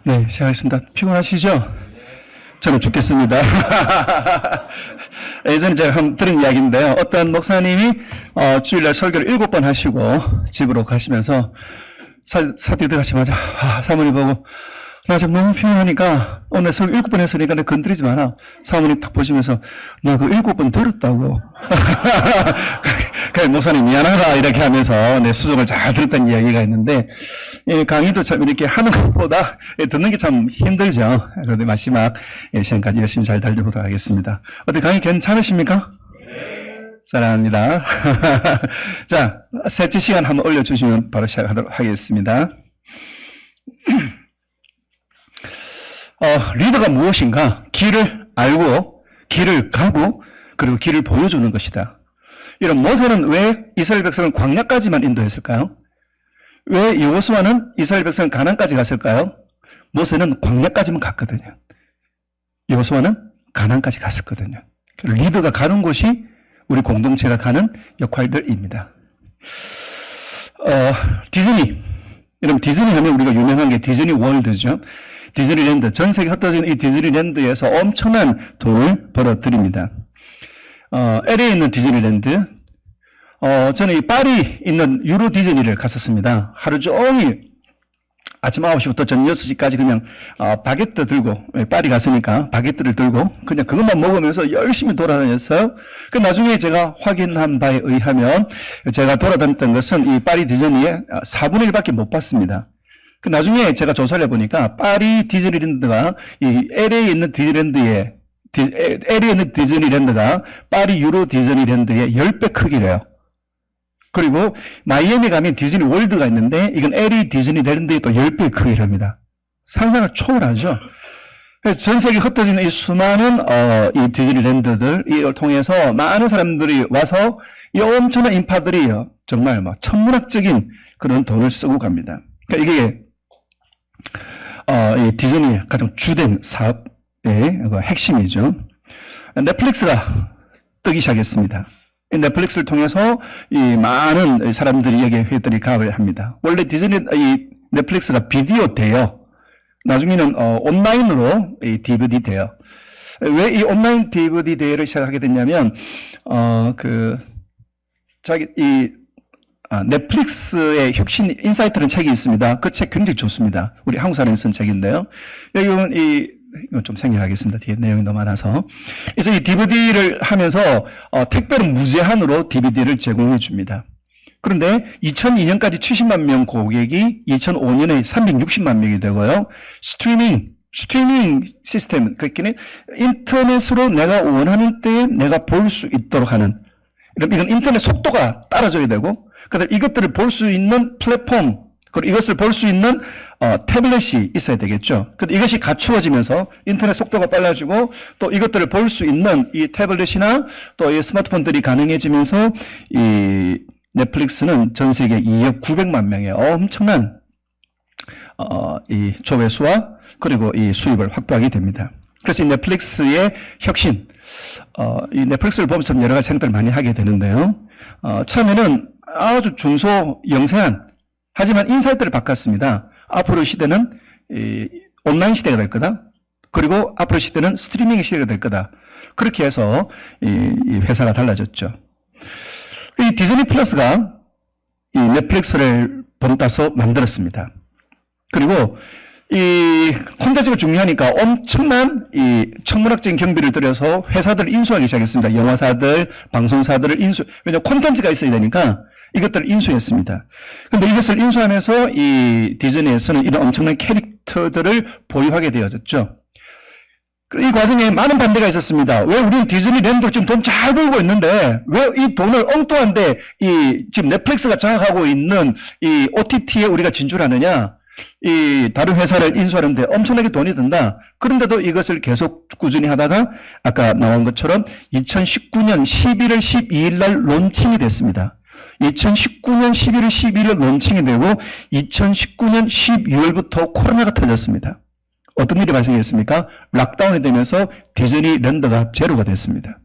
네, 시작하겠습니다. 피곤하시죠? 저는 죽겠습니다. 예전에 제가 한번 들은 이야기인데요. 어떤 목사님이 주일날 설교를 7번 하시고 집으로 가시면서 사택 들어가시자마자 사모님 보고 나 지금 너무 피곤하니까 오늘 설교 7번 했으니까 내 건드리지 마라. 사모님 딱 보시면서 너 그 7번 들었다고. 그래, 목사님 미안하다 이렇게 하면서 내 수정을 잘 들었다는 이야기가 있는데 강의도 참 이렇게 하는 것보다 듣는 게 참 힘들죠. 그런데 마지막 시간까지 열심히 잘 달려보도록 하겠습니다. 어때 강의 괜찮으십니까? 사랑합니다. 자, 셋째 시간 한번 올려주시면 바로 시작하도록 하겠습니다. 리더가 무엇인가? 길을 알고, 길을 가고, 그리고 길을 보여주는 것이다. 이런 모세는 왜 이스라엘 백성을 광야까지만 인도했을까요? 왜 여호수아는 이스라엘 백성을 가나안까지 갔을까요? 모세는 광야까지만 갔거든요. 여호수아는 가나안까지 갔었거든요. 리더가 가는 곳이 우리 공동체가 가는 역할들입니다. 디즈니. 여러분, 디즈니 하면 우리가 유명한 게 디즈니 월드죠. 디즈니랜드, 전 세계 흩어진 이 디즈니랜드에서 엄청난 돈을 벌어들입니다. LA에 있는 디즈니랜드, 저는 이 파리 있는 유로 디즈니를 갔었습니다. 하루 종일 아침 9시부터 저녁 6시까지 그냥 바게트 들고, 파리 갔으니까 바게트를 들고 그냥 그것만 먹으면서 열심히 돌아다녔어요. 그 나중에 제가 확인한 바에 의하면 제가 돌아다녔던 것은 이 파리 디즈니의 4분의 1밖에 못 봤습니다. 그 나중에 제가 조사를 해보니까 파리 디즈니랜드가 이 LA에 있는 디즈니랜드가 파리 유로 디즈니랜드의 10배 크기래요. 그리고 마이애미 가면 디즈니 월드가 있는데 이건 LA 디즈니랜드의 또 10배 크기랍니다. 상상을 초월하죠. 그래서 전 세계 흩어진 이 수많은 이 디즈니랜드들을 통해서 많은 사람들이 와서 이 엄청난 인파들이 정말 뭐 천문학적인 그런 돈을 쓰고 갑니다. 그러니까 이게 이 디즈니의 가장 주된 사업의 핵심이죠. 넷플릭스가 뜨기 시작했습니다. 이 넷플릭스를 통해서 이 많은 사람들이 여기에 회들이 가입을 합니다. 원래 이 넷플릭스가 비디오 돼요. 나중에는 온라인으로 이 DVD 돼요. 왜 이 온라인 DVD 대회를 시작하게 됐냐면 넷플릭스의 혁신 인사이트라는 책이 있습니다. 그 책 굉장히 좋습니다. 우리 한국 사람이 쓴 책인데요. 여기 보면 이거 좀 생략하겠습니다. 뒤에 내용이 너무 많아서. 그래서 이 DVD를 하면서 택배로 무제한으로 DVD를 제공해 줍니다. 그런데 2002년까지 70만 명 고객이 2005년에 360만 명이 되고요. 스트리밍 시스템, 그러니까 인터넷으로 내가 원하는 때에 내가 볼 수 있도록 하는, 이건 인터넷 속도가 따라줘야 되고, 그다음 이것들을 볼 수 있는 플랫폼, 그리고 이것을 볼 수 있는 태블릿이 있어야 되겠죠. 근데 이것이 갖추어지면서 인터넷 속도가 빨라지고 또 이것들을 볼 수 있는 이 태블릿이나 또 이 스마트폰들이 가능해지면서 이 넷플릭스는 전 세계 2억 900만 명의 엄청난 이 조회수와 그리고 이 수입을 확보하게 됩니다. 그래서 이 넷플릭스의 혁신, 이 넷플릭스를 보면서 여러 가지 생각들을 많이 하게 되는데요. 처음에는 아주 중소 영세한, 하지만 인사이트를 바꿨습니다. 앞으로 시대는 온라인 시대가 될 거다. 그리고 앞으로 시대는 스트리밍의 시대가 될 거다. 그렇게 해서 이 회사가 달라졌죠. 이 디즈니 플러스가 이 넷플릭스를 본따서 만들었습니다. 그리고 이 콘텐츠가 중요하니까 엄청난 이 천문학적인 경비를 들여서 회사들을 인수하기 시작했습니다. 영화사들, 방송사들을 왜냐하면 콘텐츠가 있어야 되니까 이것들을 인수했습니다. 그런데 이것을 인수하면서 이 디즈니에서는 이런 엄청난 캐릭터들을 보유하게 되어졌죠. 이 과정에 많은 반대가 있었습니다. 왜 우리는 디즈니랜드로 지금 돈 잘 벌고 있는데 왜 이 돈을 엉뚱한데 지금 넷플릭스가 장악하고 있는 이 OTT에 우리가 진출하느냐? 이 다른 회사를 인수하는데 엄청나게 돈이 든다. 그런데도 이것을 계속 꾸준히 하다가 아까 나온 것처럼 2019년 11월 12일 날 론칭이 됐습니다. 2019년 11월 12일 날 론칭이 되고 2019년 12월부터 코로나가 터졌습니다. 어떤 일이 발생했습니까? 락다운이 되면서 디즈니랜드가 제로가 됐습니다.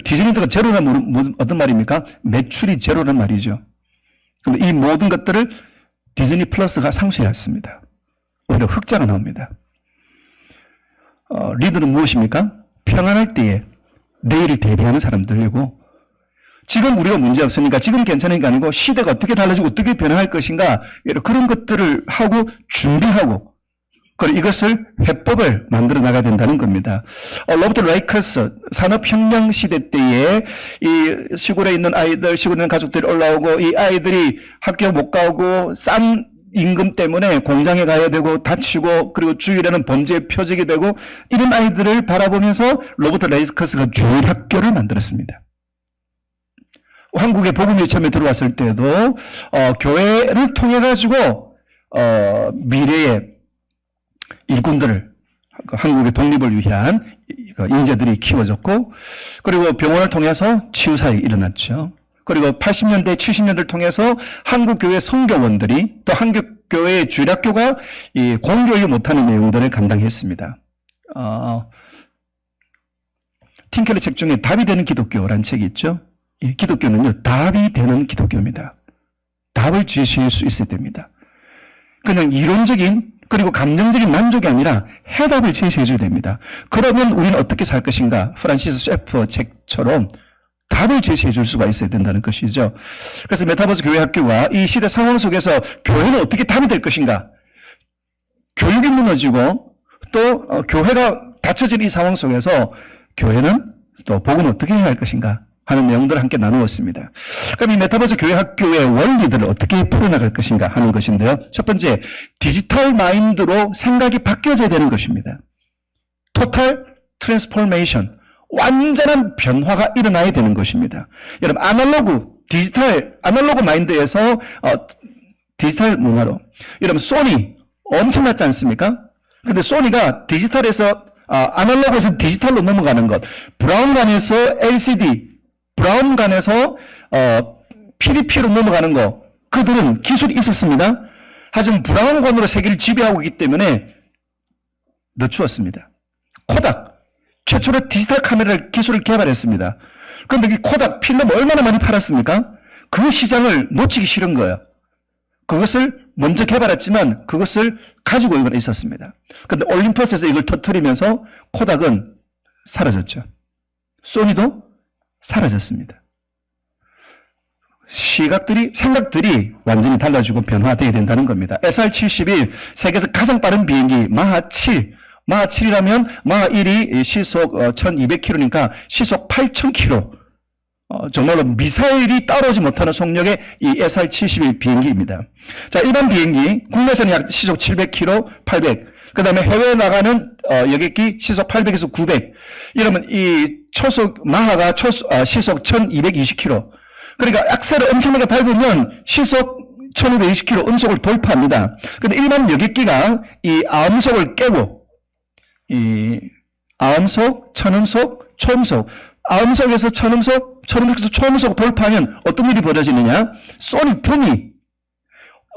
디즈니랜드가 제로란 어떤 말입니까? 매출이 제로란 말이죠. 그런데 이 모든 것들을 디즈니 플러스가 상쇄했습니다. 오히려 흑자가 나옵니다. 리더는 무엇입니까? 평안할 때에 내일을 대비하는 사람들이고, 지금 우리가 문제 없으니까 지금 괜찮은 게 아니고 시대가 어떻게 달라지고 어떻게 변화할 것인가, 그런 것들을 하고 준비하고, 그리고 이것을 해법을 만들어 나가야 된다는 겁니다. 로버트 라이커스 산업혁명 시대 때에 이 시골에 있는 아이들, 시골에 있는 가족들이 올라오고, 이 아이들이 학교 못 가고 싼 임금 때문에 공장에 가야 되고 다치고, 그리고 주일에는 범죄의 표적이 되고, 이런 아이들을 바라보면서 로버트 라이커스가 주일학교를 만들었습니다. 한국에 복음이 처음에 들어왔을 때도 교회를 통해 가지고 미래의 일꾼들을, 한국의 독립을 위한 인재들이 키워졌고, 그리고 병원을 통해서 치유사역이 일어났죠. 그리고 80년대, 70년대를 통해서 한국교회 선교원들이, 또 한국교회의 주일학교가 이 공교육이 못하는 내용들을 감당했습니다. 틴켈의 책 중에 답이 되는 기독교라는 책이 있죠. 이 기독교는요, 답이 되는 기독교입니다. 답을 제시할 수 있어야 됩니다. 그냥 이론적인 그리고 감정적인 만족이 아니라 해답을 제시해 줘야 됩니다. 그러면 우리는 어떻게 살 것인가? 프란시스 셰퍼 책처럼 답을 제시해 줄 수가 있어야 된다는 것이죠. 그래서 메타버스 교회학교가 이 시대 상황 속에서 교회는 어떻게 답이 될 것인가? 교육이 무너지고 또 교회가 닫혀진 이 상황 속에서 교회는 또 복음을 어떻게 해야 할 것인가 하는 내용들을 함께 나누었습니다. 그럼 이 메타버스 교회학교의 원리들을 어떻게 풀어나갈 것인가 하는 것인데요. 첫 번째, 디지털 마인드로 생각이 바뀌어져야 되는 것입니다. 토탈 트랜스포메이션, 완전한 변화가 일어나야 되는 것입니다. 여러분, 아날로그 마인드에서 디지털 문화로, 여러분 소니 엄청났지 않습니까? 근데 소니가 디지털에서 아날로그에서 디지털로 넘어가는 것, 브라운관에서 LCD, 브라운관에서 PDP로 넘어가는 거, 그들은 기술이 있었습니다. 하지만 브라운관으로 세계를 지배하고 있기 때문에 늦추었습니다. 코닥, 최초로 디지털 카메라 기술을 개발했습니다. 그런데 이 코닥 필름 얼마나 많이 팔았습니까? 그 시장을 놓치기 싫은 거예요. 그것을 먼저 개발했지만 그것을 가지고 있었습니다. 그런데 올림퍼스에서 이걸 터뜨리면서 코닥은 사라졌죠. 소니도 사라졌습니다. 생각들이 완전히 달라지고 변화되어야 된다는 겁니다. SR-71, 세계에서 가장 빠른 비행기 마하 7. 마하 7이라면 마하 1이 시속 1200km니까 시속 8000km. 정말로 미사일이 따라오지 못하는 속력의 이 SR-71 비행기입니다. 자, 일반 비행기, 국내에서는 약 시속 700km, 800. 그 다음에 해외에 나가는 여객기 시속 800에서 900. 이러면 이 마하가 시속 1220km. 그러니까 악셀을 엄청나게 밟으면 시속 1520km 음속을 돌파합니다. 근데 일반 여객기가 이 아음속을 깨고, 이 아음속, 천음속, 초음속, 아음속에서 천음속, 천음속에서 초음속 돌파하면 어떤 일이 벌어지느냐? 소니 붐이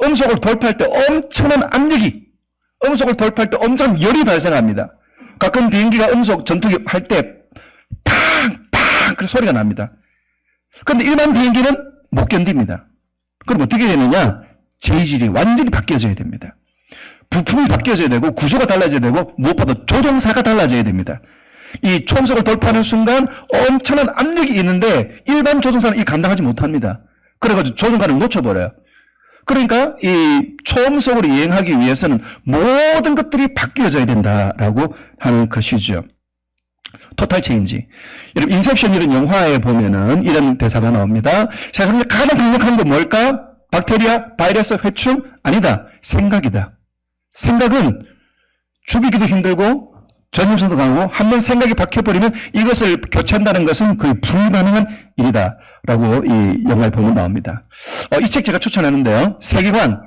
음속을 돌파할 때 엄청난 압력이, 음속을 돌파할 때 엄청난 열이 발생합니다. 가끔 비행기가 음속 전투기 할 때 팡팡 그 소리가 납니다. 그런데 일반 비행기는 못 견딥니다. 그럼 어떻게 되느냐? 재질이 완전히 바뀌어져야 됩니다. 부품이 바뀌어져야 되고 구조가 달라져야 되고 무엇보다 조종사가 달라져야 됩니다. 이 초음속을 돌파하는 순간 엄청난 압력이 있는데 일반 조종사는 이 감당하지 못합니다. 그래가지고 조종관을 놓쳐버려요. 그러니까 이 초음속으로 이행하기 위해서는 모든 것들이 바뀌어져야 된다라고 하는 것이죠. 토탈 체인지. 여러분, 인셉션 이런 영화에 보면은 이런 대사가 나옵니다. 세상에서 가장 강력한 건 뭘까? 박테리아, 바이러스, 회충? 아니다. 생각이다. 생각은 죽이기도 힘들고 전염성도 강하고 한번 생각이 박혀버리면 이것을 교체한다는 것은 거의 불가능한 일이다 라고 이 영화에 보면 나옵니다. 이 책 제가 추천하는데요. 세계관.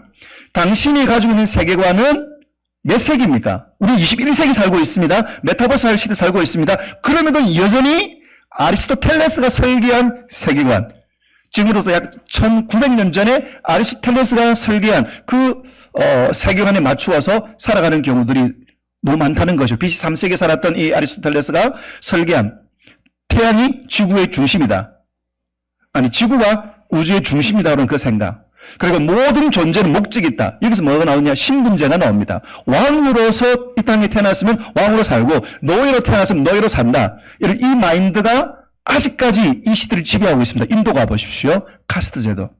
당신이 가지고 있는 세계관은 몇 세기입니까? 우리 21세기 살고 있습니다. 메타버스 할 시대 살고 있습니다. 그럼에도 여전히 아리스토텔레스가 설계한 세계관. 지금으로부터 약 1900년 전에 아리스토텔레스가 설계한 그 세계관에 맞추어서 살아가는 경우들이 너무 많다는 것이죠. BC 3세기에 살았던 이 아리스토텔레스가 설계한 태양이 지구의 중심이다. 아니, 지구가 우주의 중심이다. 그런 그 생각. 그리고 모든 존재는 목적이 있다. 여기서 뭐가 나오냐? 신분제가 나옵니다. 왕으로서 이 땅에 태어났으면 왕으로 살고 노예로 태어났으면 노예로 산다. 이런 이 마인드가 아직까지 이 시대를 지배하고 있습니다. 인도 가보십시오. 카스트 제도.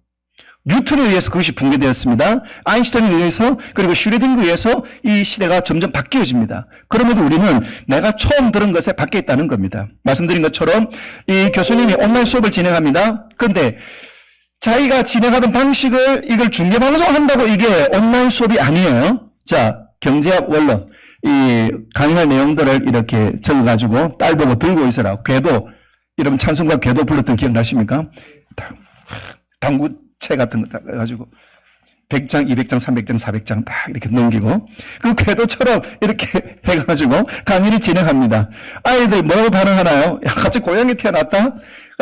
뉴턴에 의해서 그것이 붕괴되었습니다. 아인슈타인에 의해서 그리고 슈레딩거에 의해서 이 시대가 점점 바뀌어집니다. 그럼에도 우리는 내가 처음 들은 것에 밖에 있다는 겁니다. 말씀드린 것처럼 이 교수님이 온라인 수업을 진행합니다. 그런데 자기가 진행하던 방식을 이걸 중계방송한다고 이게 온라인 수업이 아니에요. 자, 경제학 원론 이 강의할 내용들을 이렇게 적어가지고 딸 보고 들고 있으라. 궤도 여러분 찬송가 궤도 불렀던 기억나십니까? 당구채 같은 거 가지고 100장, 200장, 300장, 400장 딱 이렇게 넘기고 그 궤도처럼 이렇게 해가지고 강의를 진행합니다. 아이들 뭐라고 반응하나요? 야, 갑자기 고양이 태어났다?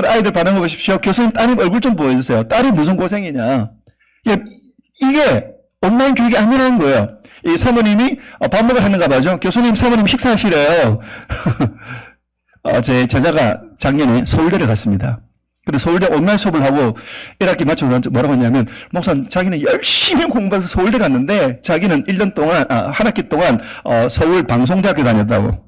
아이들 반응해 보십시오. 교수님 따님 얼굴 좀 보여주세요. 딸이 무슨 고생이냐. 이게 온라인 교육이 아니라는 거예요. 이 사모님이 밥 먹으러 하는가 봐죠. 교수님 사모님 식사하시래요. 제 제자가 작년에 서울대를 갔습니다. 근데 서울대 온라인 수업을 하고 1학기 마치고 뭐라고 했냐면 목사님 자기는 열심히 공부해서 서울대 갔는데 자기는 1년 동안 한 학기 동안 서울 방송대학교 다녔다고.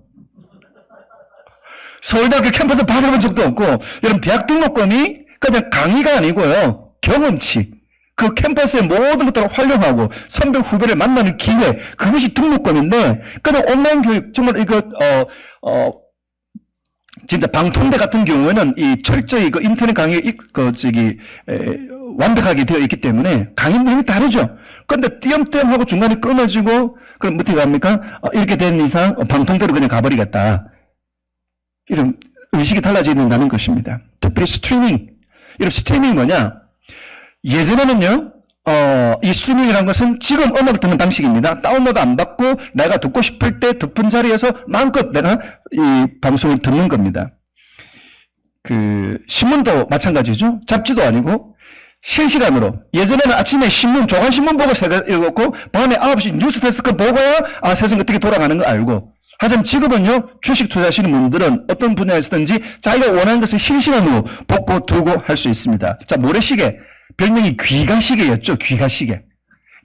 서울대학교 캠퍼스 받아본 적도 없고 여러분 대학 등록금이 그냥 강의가 아니고요. 경험치. 그 캠퍼스의 모든 것들을 활용하고 선배 후배를 만나는 기회. 그것이 등록금인데 그냥 온라인 교육 정말 이거 진짜 방통대 같은 경우에는 이 철저히 그 인터넷 강의 완벽하게 되어 있기 때문에 강의 내용이 다르죠. 그런데 띄엄띄엄하고 중간에 끊어지고 그럼 어떻게 합니까? 이렇게 된 이상 방통대로 그냥 가버리겠다. 이런 의식이 달라진다는 것입니다. 특별히 스트리밍. 이런 스트리밍이 뭐냐? 예전에는요, 이 스트리밍이라는 것은 지금 음악을 듣는 방식입니다. 다운로드 안 받고 내가 듣고 싶을 때 듣는 자리에서 마음껏 내가 이 방송을 듣는 겁니다. 그, 신문도 마찬가지죠. 잡지도 아니고 실시간으로. 예전에는 아침에 신문, 조간신문 보고 새벽 읽었고 밤에 9시 뉴스 데스크 보고야 세상이 어떻게 돌아가는 거 알고. 하지만 지금은요, 주식 투자하시는 분들은 어떤 분야에서든지 자기가 원하는 것을 실시간으로 보고 두고 할 수 있습니다. 자, 모래시계. 별명이 귀가시계였죠, 귀가시계.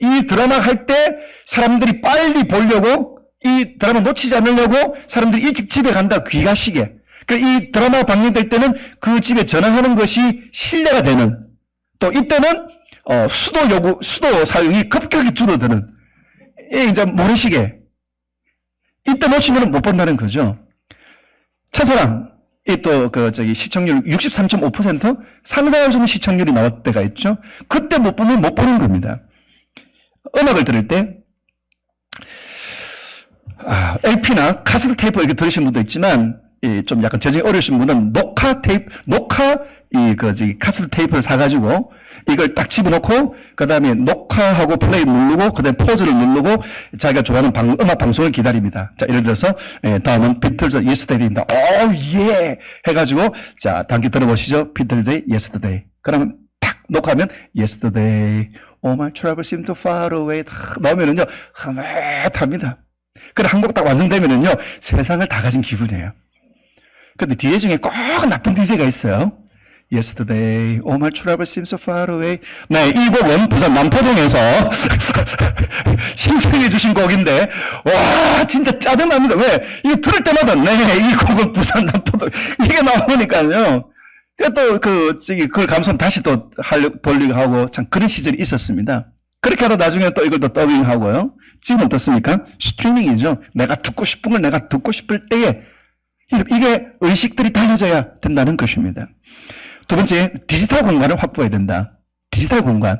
이 드라마 할 때 사람들이 빨리 보려고, 이 드라마 놓치지 않으려고 사람들이 일찍 집에 간다, 귀가시계. 이 드라마가 방영될 때는 그 집에 전화하는 것이 신뢰가 되는, 또 이때는, 수도 사용이 급격히 줄어드는, 이제 모래시계. 이때 놓치면 못 본다는 거죠. 첫사랑, 시청률 63.5% 상상할 수 없는 시청률이 나올 때가 있죠. 그때 못 보면 못 보는 겁니다. 음악을 들을 때, LP나 카세트 테이프 이렇게 들으신 분도 있지만, 좀 약간 재정이 어려우신 분은 카세트 테이프를 사가지고 이걸 딱 집어넣고 그 다음에 녹화하고 플레이 누르고 그 다음에 포즈를 누르고 자기가 좋아하는 음악 방송을 기다립니다. 자, 예를 들어서 다음은 비틀즈 예스터데이입니다. 예 해가지고 자, 단기 들어보시죠. 비틀즈의 예스터데이. 그러면 탁 녹화하면 yesterday, all my troubles seem to far away 탁 나오면은요 흐뭇합니다. 그래 한 곡 딱 완성되면은요 세상을 다 가진 기분이에요. 근데 DJ 중에 꼭 나쁜 DJ가 있어요. Yesterday, all my troubles seem so far away. 네, 이 곡은 부산 남포동에서 신청해 주신 곡인데, 와, 진짜 짜증납니다. 왜? 이거 들을 때마다, 네, 이 곡은 부산 남포동. 이게 나오니까요. 또, 그걸 감성 다시 또 보려고 하고, 참 그런 시절이 있었습니다. 그렇게 하다 나중에 또 이걸 또 더빙하고요. 지금 어떻습니까? 스트리밍이죠. 내가 듣고 싶은 걸 내가 듣고 싶을 때에, 이게 의식들이 달라져야 된다는 것입니다. 두 번째, 디지털 공간을 확보해야 된다. 디지털 공간.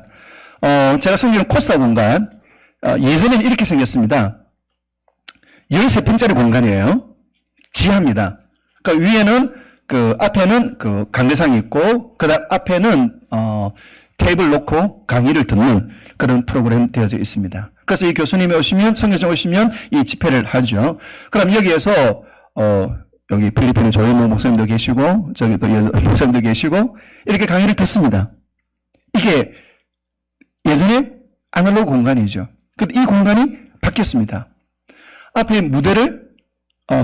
제가 섬기는 코스타 공간, 예전에는 이렇게 생겼습니다. 13평짜리 공간이에요. 지하입니다. 그러니까 위에는, 앞에는 강대상이 있고, 그 다음 앞에는, 테이블 놓고 강의를 듣는 그런 프로그램 되어져 있습니다. 그래서 이 교수님이 오시면, 성교정 오시면 이 집회를 하죠. 그럼 여기에서, 여기 필리핀의 조현모 목사님도 계시고, 저기 또 목사님도 계시고, 이렇게 강의를 듣습니다. 이게 예전에 아날로그 공간이죠. 근데 이 공간이 바뀌었습니다. 앞에 무대를,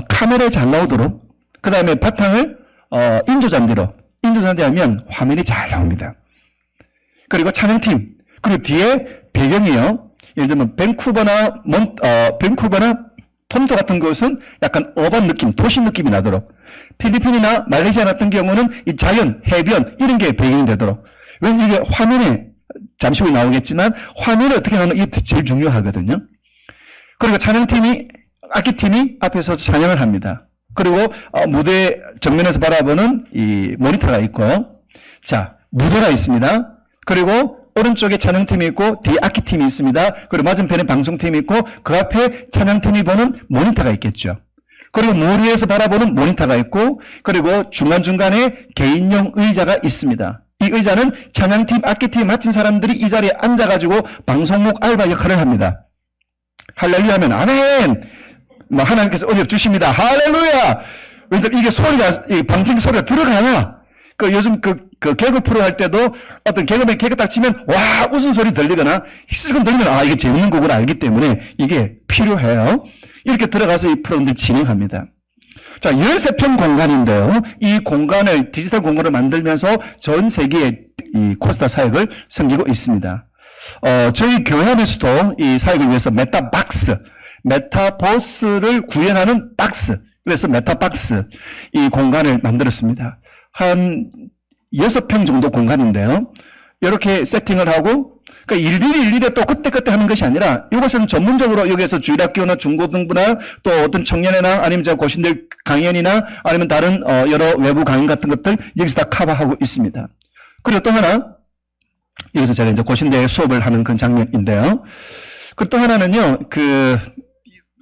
카메라에 잘 나오도록, 그 다음에 바탕을, 인조잔디로, 인조잔디 하면 화면이 잘 나옵니다. 그리고 촬영팀, 그리고 뒤에 배경이요. 예를 들면 밴쿠버나 톰토 같은 곳은 약간 어반 느낌, 도시 느낌이 나도록, 필리핀이나 말레이시아 같은 경우는 이 자연, 해변 이런 게 배경이 되도록. 왜냐면 이게 화면에 잠시 후에 나오겠지만 화면을 어떻게 하는 이게 제일 중요하거든요. 그리고 찬양팀이, 악기팀이 앞에서 찬양을 합니다. 그리고 무대 정면에서 바라보는 이 모니터가 있고요. 자, 무대가 있습니다. 그리고 오른쪽에 찬양팀이 있고 뒤에 악기팀이 있습니다. 그리고 맞은편에 방송팀이 있고 그 앞에 찬양팀이 보는 모니터가 있겠죠. 그리고 무리에서 바라보는 모니터가 있고 그리고 중간중간에 개인용 의자가 있습니다. 이 의자는 찬양팀, 악기팀 맡은 사람들이 이 자리에 앉아가지고 방송국 알바 역할을 합니다. 할렐루야 하면 아멘! 뭐 하나님께서 응답 주십니다. 할렐루야! 왜냐면 이게 소리가, 이 방청 소리가 들어가야 요즘 개그 프로 할 때도 어떤 개그맨 개그 딱 치면 와 웃음소리 들리거나 히스금 들리면 이게 재밌는 곡을 알기 때문에 이게 필요해요. 이렇게 들어가서 이 프로그램을 진행합니다. 자, 13평 공간인데요. 이 공간을 디지털 공간을 만들면서 전 세계에 이 코스타 사역을 섬기고 있습니다. 저희 교회 안에서도 이 사역을 위해서 메타버스를 구현하는 박스, 그래서 메타박스 이 공간을 만들었습니다. 한 6평 정도 공간인데요. 이렇게 세팅을 하고, 그러니까 일일이 또 그때 하는 것이 아니라 이것은 전문적으로 여기에서 주일학교나 중고등부나 또 어떤 청년회나 아니면 제가 고신들 강연이나 아니면 다른 여러 외부 강연 같은 것들 여기서 다 커버하고 있습니다. 그리고 또 하나, 여기서 제가 이제 고신대 수업을 하는 그런 장면인데요. 그리고 또 하나는요,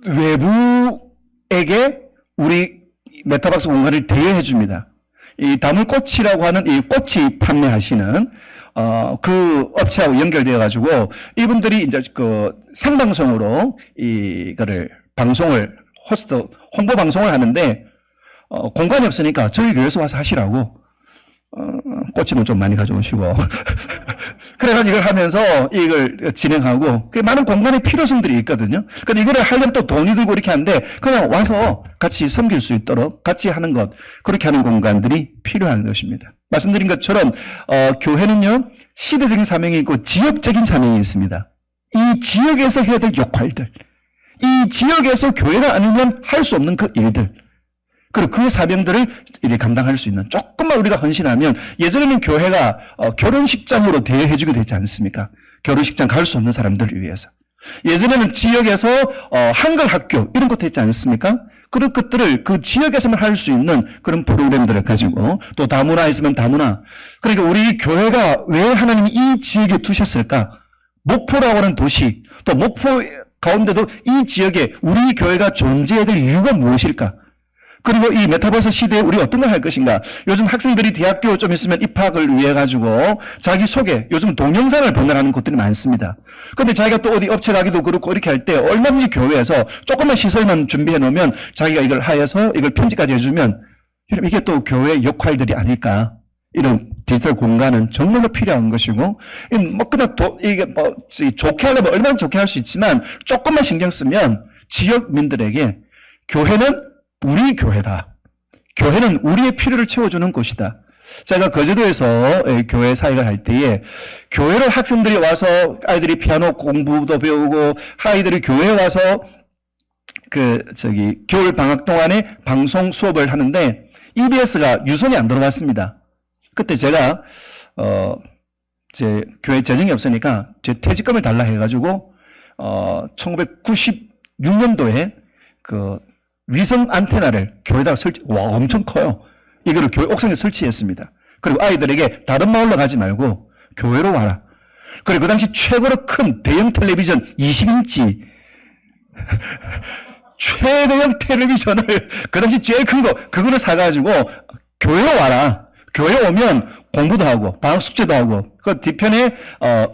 외부에게 우리 메타박스 공간을 대여해 줍니다. 이 다물꽃이라고 하는 이 꽃이 판매하시는 그 업체하고 연결되어 가지고 이분들이 이제 생방송으로 이거를 방송을 홍보 방송을 하는데 공간이 없으니까 저희 교회에서 와서 하시라고 꽃이는 좀 많이 가져오시고 그래가지고 이걸 하면서 이걸 진행하고 많은 공간의 필요성들이 있거든요. 근데 이거를 하려면 또 돈이 들고 이렇게 하는데 그냥 와서 같이 섬길 수 있도록 같이 하는 것, 그렇게 하는 공간들이 필요한 것입니다. 말씀드린 것처럼 교회는요 시대적인 사명이 있고 지역적인 사명이 있습니다. 이 지역에서 해야 될 역할들, 이 지역에서 교회가 아니면 할 수 없는 그 일들, 그리고 그 사명들을 이렇게 감당할 수 있는, 조금만 우리가 헌신하면, 예전에는 교회가 결혼식장으로 대여해주게 되지 않습니까? 결혼식장 갈 수 없는 사람들을 위해서. 예전에는 지역에서 한글 학교 이런 것도 있지 않습니까? 그런 것들을 그 지역에서만 할 수 있는 그런 프로그램들을 가지고, 또 다문화 있으면 다문화. 그러니까 우리 교회가 왜 하나님이 이 지역에 두셨을까? 목포라고 하는 도시, 또 목포 가운데도 이 지역에 우리 교회가 존재해야 될 이유가 무엇일까? 그리고 이 메타버스 시대에 우리 어떤 걸 할 것인가? 요즘 학생들이 대학교 좀 있으면 입학을 위해 가지고 자기 소개, 요즘 동영상을 보내라는 곳들이 많습니다. 그런데 자기가 또 어디 업체 가기도 그렇고 이렇게 할 때 얼마든지 교회에서 조금만 시설만 준비해 놓으면 자기가 이걸 하여서 이걸 편집까지 해주면 이게 또 교회의 역할들이 아닐까? 이런 디지털 공간은 정말로 필요한 것이고, 그냥 이게 좋게 하려면 얼마나 좋게 할 수 있지만 조금만 신경 쓰면 지역민들에게 교회는 우리 교회다. 교회는 우리의 필요를 채워주는 곳이다. 제가 거제도에서 교회 사역을 할 때에 교회를 학생들이 와서 아이들이 피아노 공부도 배우고 아이들이 교회에 와서 겨울 방학 동안에 방송 수업을 하는데 EBS가 유선이 안 들어갔습니다. 그때 제가 제 교회 재정이 없으니까 제 퇴직금을 달라 해가지고 1996년도에 위성 안테나를 교회에다가 엄청 커요. 이거를 교회 옥상에 설치했습니다. 그리고 아이들에게 다른 마을로 가지 말고 교회로 와라. 그리고 그 당시 최고로 큰 대형 텔레비전 20인치 최대형 텔레비전을 그 당시 제일 큰 거 그거를 사가지고 교회로 와라. 교회 오면 공부도 하고 방학 숙제도 하고 그 뒤편에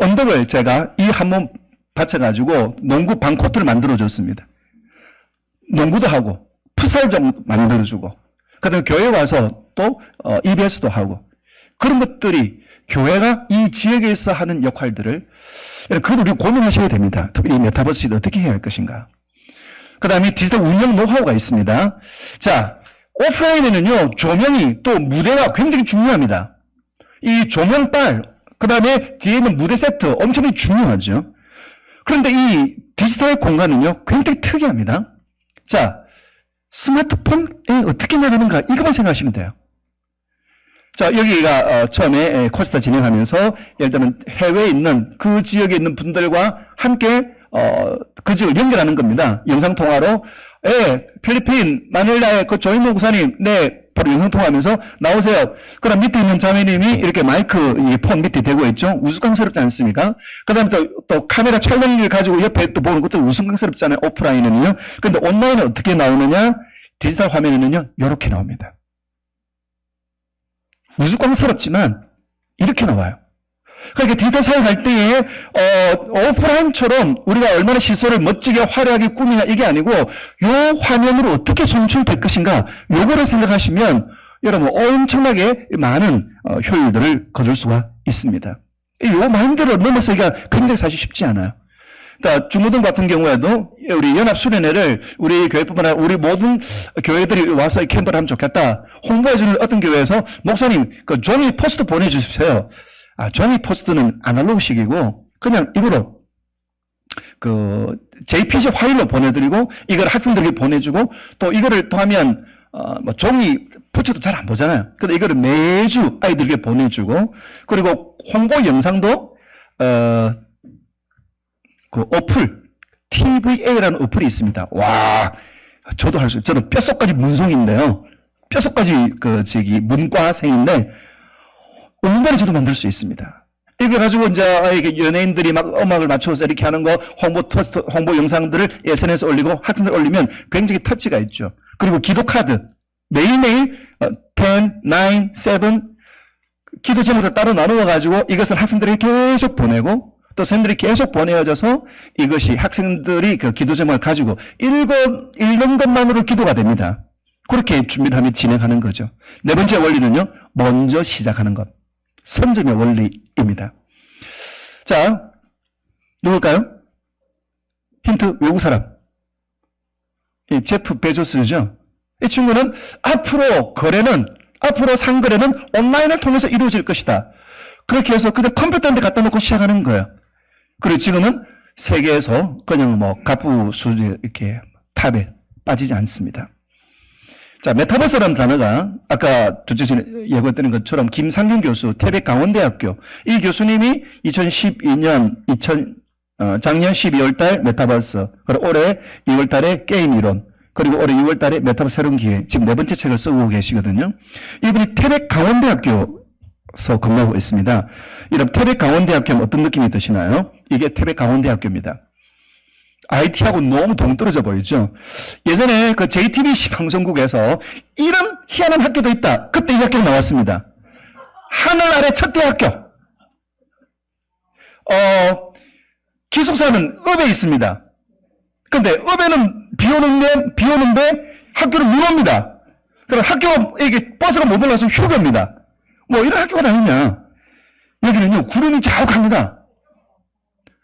언덕을 제가 이 한 몸 받쳐가지고 농구 방코트를 만들어줬습니다. 농구도 하고 풋살 좀 만들어주고 그다음에 교회 와서 또 EBS도 하고 그런 것들이 교회가 이 지역에서 하는 역할들을 그것도 우리 고민하셔야 됩니다. 특히 이 메타버스 시대 어떻게 해야 할 것인가. 그다음에 디지털 운영 노하우가 있습니다. 자, 오프라인에는요 조명이 또 무대가 굉장히 중요합니다. 이 조명빨 그 다음에 뒤에 있는 무대 세트 엄청나게 중요하죠. 그런데 이 디지털 공간은요, 굉장히 특이합니다. 자, 스마트폰에 어떻게 나가는가, 이것만 생각하시면 돼요. 자, 여기가 처음에 코스타 진행하면서 예를 들면 해외에 있는 그 지역에 있는 분들과 함께 그 지역을 연결하는 겁니다. 영상통화로. 필리핀 마닐라의 그 조인모 목사님, 네, 바로 영상통화하면서 나오세요. 그럼 밑에 있는 자매님이 이렇게 마이크, 폰 밑에 대고 있죠. 우스꽝스럽지 않습니까? 그 다음에 또 카메라 촬영기를 가지고 옆에 또 보는 것도 우스꽝스럽잖아요. 오프라인은요. 그런데 온라인은 어떻게 나오느냐? 디지털 화면에는요, 이렇게 나옵니다. 우스꽝스럽지만 이렇게 나와요. 그러니까 디지털 사용할 때에 오프라인처럼 우리가 얼마나 시설을 멋지게 화려하게 꾸미냐 이게 아니고 요 화면으로 어떻게 송출될 것인가 요거를 생각하시면 여러분 엄청나게 많은 효율들을 거둘 수가 있습니다. 요 마인드를 넘어서기가 굉장히 사실 쉽지 않아요. 그러니까 중고등 같은 경우에도 우리 연합수련회를 우리 교회뿐만 아니라 우리 모든 교회들이 와서 이 캠프를 하면 좋겠다. 홍보해주는 어떤 교회에서 목사님 그 종이 포스트 보내주십시오. 종이 포스트는 아날로그식이고 그냥 이거로 그 JPG 파일로 보내드리고 이걸 학생들에게 보내주고 또 이거를 또 하면 뭐 종이 부처도 잘 안 보잖아요. 근데 이거를 매주 아이들에게 보내주고 그리고 홍보 영상도 그 어플 TVA라는 어플이 있습니다. 와, 저도 할 수, 저는 뼛속까지 문송인데요. 뼛속까지 문과생인데 음반을 저도 만들 수 있습니다. 이걸 가지고 이제 연예인들이 막 음악을 맞춰서 이렇게 하는 거 홍보 영상들을 SNS 에 올리고 학생들 올리면 굉장히 터치가 있죠. 그리고 기도 카드 매일매일 10, 9, 7 기도 제목을 따로 나누어 가지고 이것을 학생들에게 계속 보내고 또 선생님들이 계속 보내어져서 이것이 학생들이 그 기도 제목을 가지고 읽는 것만으로 기도가 됩니다. 그렇게 준비를 하며 진행하는 거죠. 네 번째 원리는요, 먼저 시작하는 것. 선점의 원리입니다. 자, 누굴까요? 힌트, 외국 사람. 이 제프 베조스죠. 이 친구는 앞으로 상거래는 온라인을 통해서 이루어질 것이다. 그렇게 해서 그냥 컴퓨터한테 갖다 놓고 시작하는 거예요. 그리고 지금은 세계에서 그냥 뭐 갑부 수준 이렇게 탑에 빠지지 않습니다. 자, 메타버스라는 단어가 아까 둘째 전에 예고했던 것처럼 김상균 교수, 태백 강원대학교 이 교수님이 2012년 작년 12월 달 메타버스, 그리고 올해 2월 달에 게임 이론, 그리고 올해 6월 달에 메타버스 새로운 기회, 지금 네 번째 책을 쓰고 계시거든요. 이분이 태백 강원대학교에서 근무하고 있습니다. 이런 태백 강원대학교는 어떤 느낌이 드시나요? 이게 태백 강원대학교입니다. IT하고 너무 동떨어져 보이죠? 예전에 그 JTBC 방송국에서 이런 희한한 학교도 있다. 그때 이 학교가 나왔습니다. 하늘 아래 첫 대학교. 기숙사는 읍에 있습니다. 근데 읍에는 비 오는데 학교는 눈 옵니다. 그럼 이게 버스가 못 올라서 휴교입니다. 뭐 이런 학교가 다니냐? 여기는요, 구름이 자욱합니다.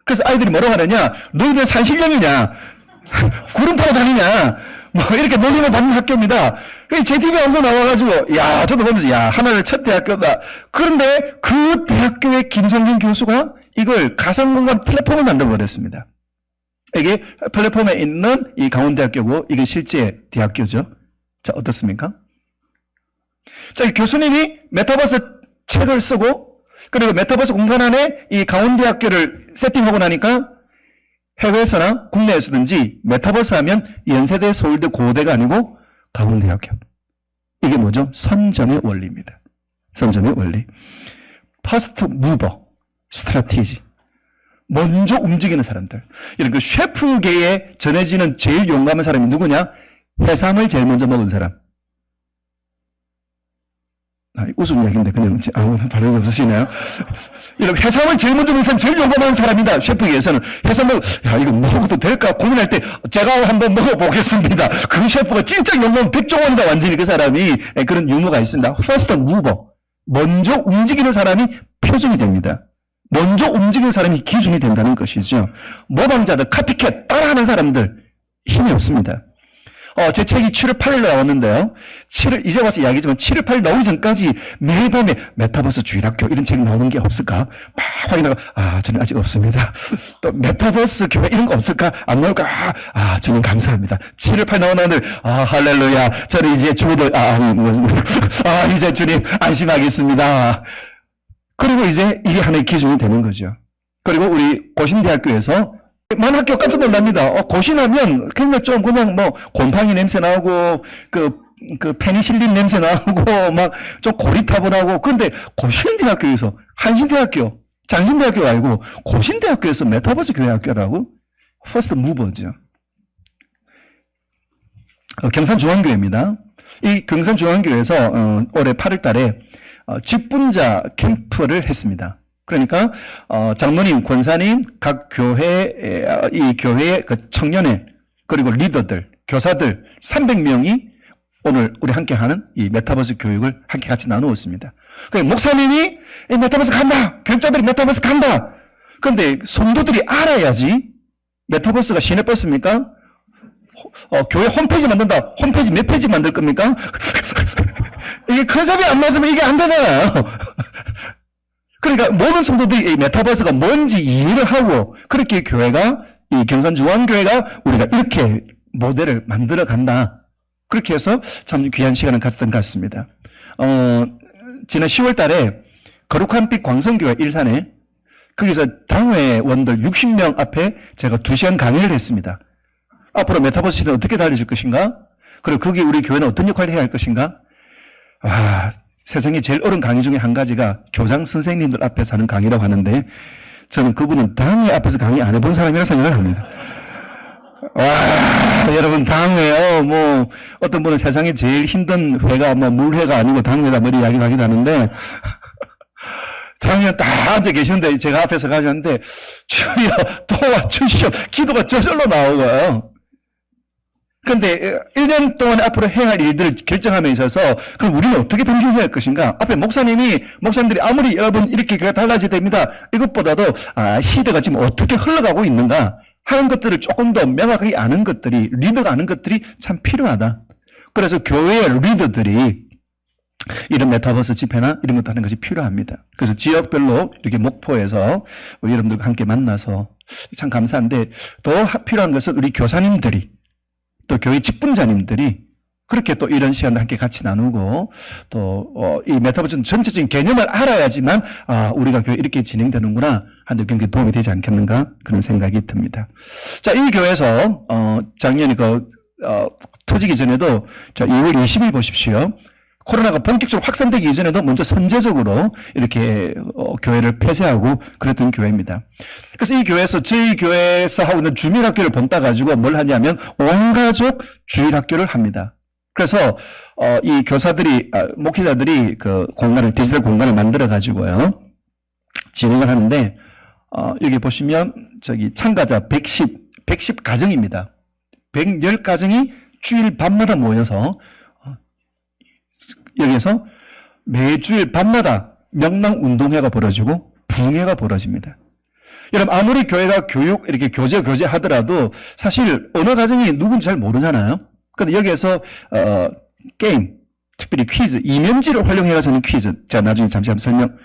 그래서 아이들이 뭐라고 하느냐, 너희들 산신령이냐, 구름 타고 다니냐, 뭐 이렇게 놀림을 받는 학교입니다. JTBC 방송 나와가지고, 야, 저도 보면서, 야, 하나를 첫 대학교다. 그런데 그 대학교의 김성진 교수가 이걸 가상공간 플랫폼을 만들어버렸습니다. 이게 플랫폼에 있는 이 강원대학교고, 이게 실제 대학교죠. 자, 어떻습니까? 자, 이 교수님이 메타버스 책을 쓰고, 그리고 메타버스 공간 안에 이 강원대학교를 세팅하고 나니까 해외에서나 국내에서든지 메타버스 하면 연세대, 서울대, 고대가 아니고 강원대학교. 이게 뭐죠? 선점의 원리입니다. 선점의 원리. 퍼스트 무버, 스트라티지. 먼저 움직이는 사람들. 이런 그 셰프계에 전해지는 제일 용감한 사람이 누구냐? 해삼을 제일 먼저 먹은 사람. 웃음 얘기인데 그냥 아무 반응이 없으시나요? 이렇게 해삼을 제일 먼저 먹는 사람 제일 용감한 사람이다. 셰프계에서는 해삼을 이거 먹어도 될까 고민할 때 제가 한번 먹어보겠습니다. 그 셰프가 진짜 용감 백종원이다. 완전히 그 사람이 그런 유머가 있습니다. 퍼스트 무버. 먼저 움직이는 사람이 표준이 됩니다. 먼저 움직이는 사람이 기준이 된다는 것이죠. 모방자들, 카피캣, 따라하는 사람들 힘이 없습니다. 제 책이 7월 8일에 나왔는데요. 이제 와서 이야기지만 7월 8일 나오기 전까지 매일 밤에 메타버스 주일학교 이런 책이 나오는 게 없을까? 막 확인하고, 저는 아직 없습니다. 또 메타버스 교회 이런 거 없을까? 안 나올까? 주님 감사합니다. 7월 8일 나오는 날, 할렐루야. 저는 이제 주도, 이제 주님 안심하겠습니다. 그리고 이제 이게 하나의 기준이 되는 거죠. 그리고 우리 고신대학교에서 많은 학교가 깜짝 놀랍니다. 고신하면 굉장히 좀 그냥 뭐 곰팡이 냄새 나고 그 페니실린 냄새 나고 막 좀 고리타분하고, 근데 고신대학교에서 한신대학교, 장신대학교 아니고 고신대학교에서 메타버스 교회학교라고? 퍼스트 무버죠. 경산중앙교회입니다. 이 경산중앙교회에서 올해 8월 달에 직분자 캠프를 했습니다. 그러니까 장로님, 권사님, 각 교회, 이 교회의 그 청년회, 그리고 리더들, 교사들 300명이 오늘 우리 함께하는 이 메타버스 교육을 함께 같이 나누었습니다. 목사님이 이 메타버스 간다, 교육자들이 메타버스 간다. 그런데 성도들이 알아야지. 메타버스가 시내버스입니까? 교회 홈페이지 만든다. 홈페이지 몇 페이지 만들 겁니까? 이게 컨셉이 안 맞으면 이게 안 되잖아요. 그러니까 모든 성도들이 이 메타버스가 뭔지 이해를 하고, 그렇게 교회가, 이 경산중앙교회가 우리가 이렇게 모델을 만들어 간다. 그렇게 해서 참 귀한 시간을 가졌던 것 같습니다. 지난 10월 달에 거룩한 빛 광성교회 일산에, 거기서 당회원들 60명 앞에 제가 2시간 강의를 했습니다. 앞으로 메타버스 시대는 어떻게 달라질 것인가? 그리고 거기 우리 교회는 어떤 역할을 해야 할 것인가? 세상에 제일 어려운 강의 중에 한 가지가 교장 선생님들 앞에서 하는 강의라고 하는데, 저는 그분은 당회 앞에서 강의 안 해본 사람이라고 생각을 합니다. 여러분, 당회요, 뭐, 어떤 분은 세상에 제일 힘든 회가 뭐 물회가 아니고 당회다 머리 이야기를 하기도 하는데, 당연 딱 앉아 계시는데 제가 앞에서 가셨는데, 주여 도와주시오. 기도가 저절로 나오고요. 그런데 1년 동안 앞으로 해야 할 일들을 결정함에 있어서 그럼 우리는 어떻게 변신해야 할 것인가? 앞에 목사님들이 아무리 여러분 이렇게 교회가 달라져야 됩니다. 이것보다도 시대가 지금 어떻게 흘러가고 있는가 하는 것들을 조금 더 명확하게 아는 것들이, 리더가 아는 것들이 참 필요하다. 그래서 교회의 리더들이 이런 메타버스 집회나 이런 것도 하는 것이 필요합니다. 그래서 지역별로 이렇게 목포에서 우리 여러분들과 함께 만나서 참 감사한데, 더 필요한 것은 우리 교사님들이, 또 교회 직분자님들이 그렇게 또 이런 시간을 함께 같이 나누고, 또 이 메타버스 전체적인 개념을 알아야지만 우리가 교회 이렇게 진행되는구나 하는 게 도움이 되지 않겠는가, 그런 생각이 듭니다. 자, 이 교회에서 작년에 터지기 전에도 2월 20일 보십시오. 코로나가 본격적으로 확산되기 이전에도 먼저 선제적으로 이렇게 교회를 폐쇄하고 그랬던 교회입니다. 그래서 이 교회에서, 저희 교회에서 하고 있는 주민학교를 본따 가지고 뭘 하냐면 온가족 주일학교를 합니다. 그래서 이 교사들이, 목회자들이 그 공간을, 디지털 공간을 만들어 가지고요 진행을 하는데, 여기 보시면 참가자 110 가정입니다. 110가정이 주일 밤마다 모여서 여기에서 매주일 밤마다 명랑운동회가 벌어지고 붕회가 벌어집니다. 여러분, 아무리 교회가 이렇게 교제 하더라도 사실 어느 가정이 누군지 잘 모르잖아요. 그런데 여기에서 게임, 특별히 퀴즈, 이면지를 활용해서 하는 퀴즈, 제가 나중에 잠시 한번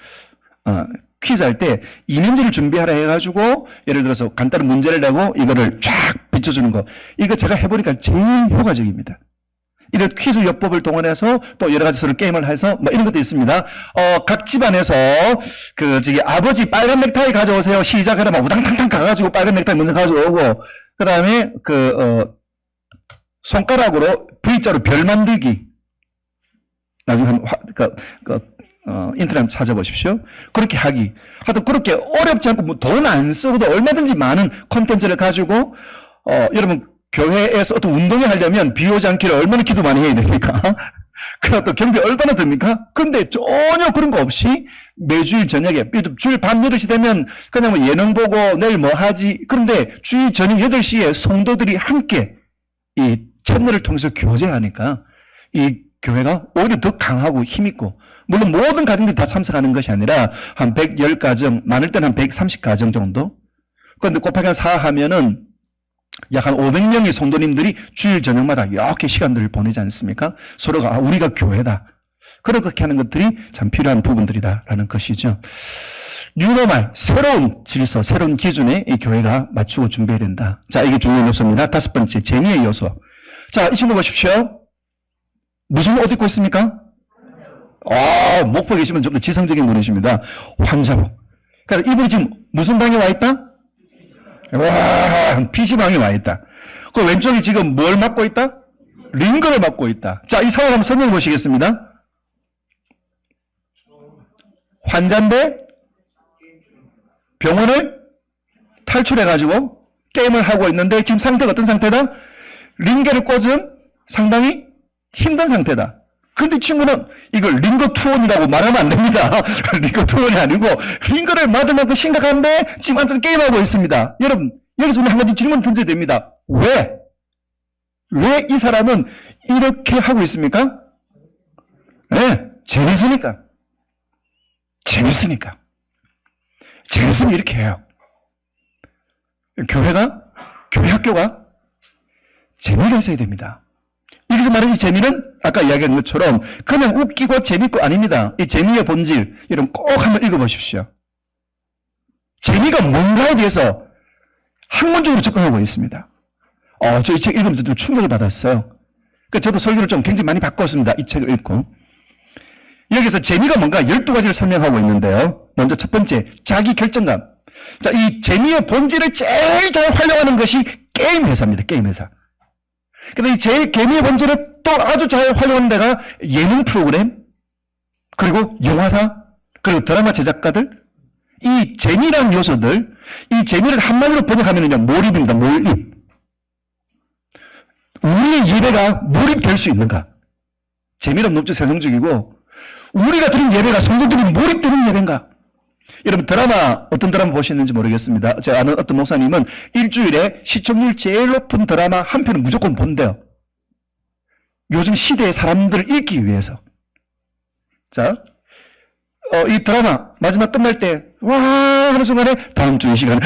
퀴즈 할 때 이면지를 준비하라 해가지고 예를 들어서 간단한 문제를 내고 이거를 쫙 비춰주는 거, 이거 제가 해보니까 제일 효과적입니다. 이런 퀴즈 요법을 동원해서 또 여러 가지 서로 게임을 해서 뭐 이런 것도 있습니다. 각 집안에서 아버지 빨간 넥타이 가져오세요. 시작하라 막 우당탕탕 가가지고 빨간 넥타이 먼저 가져오고, 그 다음에 손가락으로 V자로 별 만들기. 나중에 인터넷 찾아보십시오. 그렇게 하기. 하여튼 그렇게 어렵지 않고 뭐 돈 안 쓰고도 얼마든지 많은 콘텐츠를 가지고, 여러분, 교회에서 어떤 운동회 하려면 비 오지 않기를 얼마나 기도 많이 해야 됩니까? 그리고 또 경비 얼마나 듭니까? 그런데 전혀 그런 거 없이 매주일 저녁에, 주일 밤 8시 되면 그냥 뭐 예능 보고 내일 뭐 하지. 그런데 주일 저녁 8시에 성도들이 함께 이 채널을 통해서 교제하니까 이 교회가 오히려 더 강하고 힘있고, 물론 모든 가정들이 다 참석하는 것이 아니라 한 110가정, 많을 때는 한 130가정 정도? 그런데 곱하기 4 하면은 약 한 500명의 성도님들이 주일 저녁마다 이렇게 시간들을 보내지 않습니까? 서로가 우리가 교회다. 그렇게 하는 것들이 참 필요한 부분들이다라는 것이죠. 뉴노멀, 새로운 질서, 새로운 기준에 이 교회가 맞추고 준비해야 된다. 자, 이게 중요한 요소입니다. 다섯 번째, 재미의 요소. 자, 이 친구 보십시오. 무슨 옷 입고 있습니까? 목포 계시면 좀 더 지성적인 분이십니다. 환자복. 그러니까 이분이 지금 무슨 방에 와 있다? PC방에 와 있다. 그 왼쪽이 지금 뭘 맡고 있다? 링거를 맡고 있다. 자, 이 상황을 한번 설명해 보시겠습니다. 환자인데 병원을 탈출해가지고 게임을 하고 있는데 지금 상태가 어떤 상태다? 링거를 꽂은 상당히 힘든 상태다. 그런데 이 친구는 이걸 링거 투혼이라고 말하면 안 됩니다. 링거 투혼이 아니고 링거를 맞을 만큼 심각한데 지금 앉아서 게임하고 있습니다. 여러분, 여기서 우리 한 가지 질문 던져야 됩니다. 왜? 왜 이 사람은 이렇게 하고 있습니까? 네, 재밌으니까. 재밌으니까. 재밌으면 이렇게 해요. 교회 학교가 재미가 있어야 됩니다. 여기서 말하는 이 재미는 아까 이야기한 것처럼 그냥 웃기고 재밌고 아닙니다. 이 재미의 본질, 여러분 꼭 한번 읽어보십시오. 재미가 뭔가에 대해서 학문적으로 접근하고 있습니다. 저 이 책 읽으면서 좀 충격을 받았어요. 그러니까 저도 설교를 좀 굉장히 많이 바꿨습니다. 이 책을 읽고. 여기서 재미가 뭔가 12가지를 설명하고 있는데요. 먼저 첫 번째, 자기 결정감. 자, 이 재미의 본질을 제일 잘 활용하는 것이 게임 회사입니다. 게임 회사. 근데 이 제일 재미의 본질을 또 아주 잘 활용하는 데가 예능 프로그램, 그리고 영화사, 그리고 드라마 제작가들. 이 재미라는 요소들, 이 재미를 한마디로 번역하면요, 몰입입니다. 몰입. 우리의 예배가 몰입될 수 있는가? 재미는 너무 세상적이고, 우리가 드린 예배가 성도들이 몰입되는 예배인가? 여러분 어떤 드라마 보시는지 모르겠습니다. 제가 아는 어떤 목사님은 일주일에 시청률 제일 높은 드라마 한 편은 무조건 본대요. 요즘 시대의 사람들을 읽기 위해서. 자, 이 드라마 마지막 끝날 때 와 하는 순간에 다음 주 이 시간에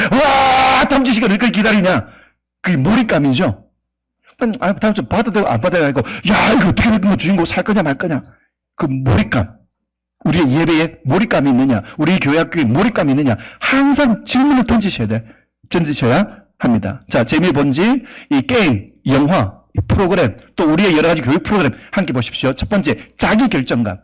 다음 주 이 시간에 여기까지 기다리냐? 그게 몰입감이죠. 다음 주 받아도 되고 안 받아도 되고 이거 어떻게 뭐 주인공 살 거냐 말 거냐. 그 몰입감. 우리의 예배에 몰입감이 있느냐, 우리 교회 학교에 몰입감이 있느냐, 항상 질문을 던지셔야 합니다. 자, 재미의 본질, 이 게임, 영화, 이 프로그램, 또 우리의 여러 가지 교육 프로그램 함께 보십시오. 첫 번째, 자기 결정감.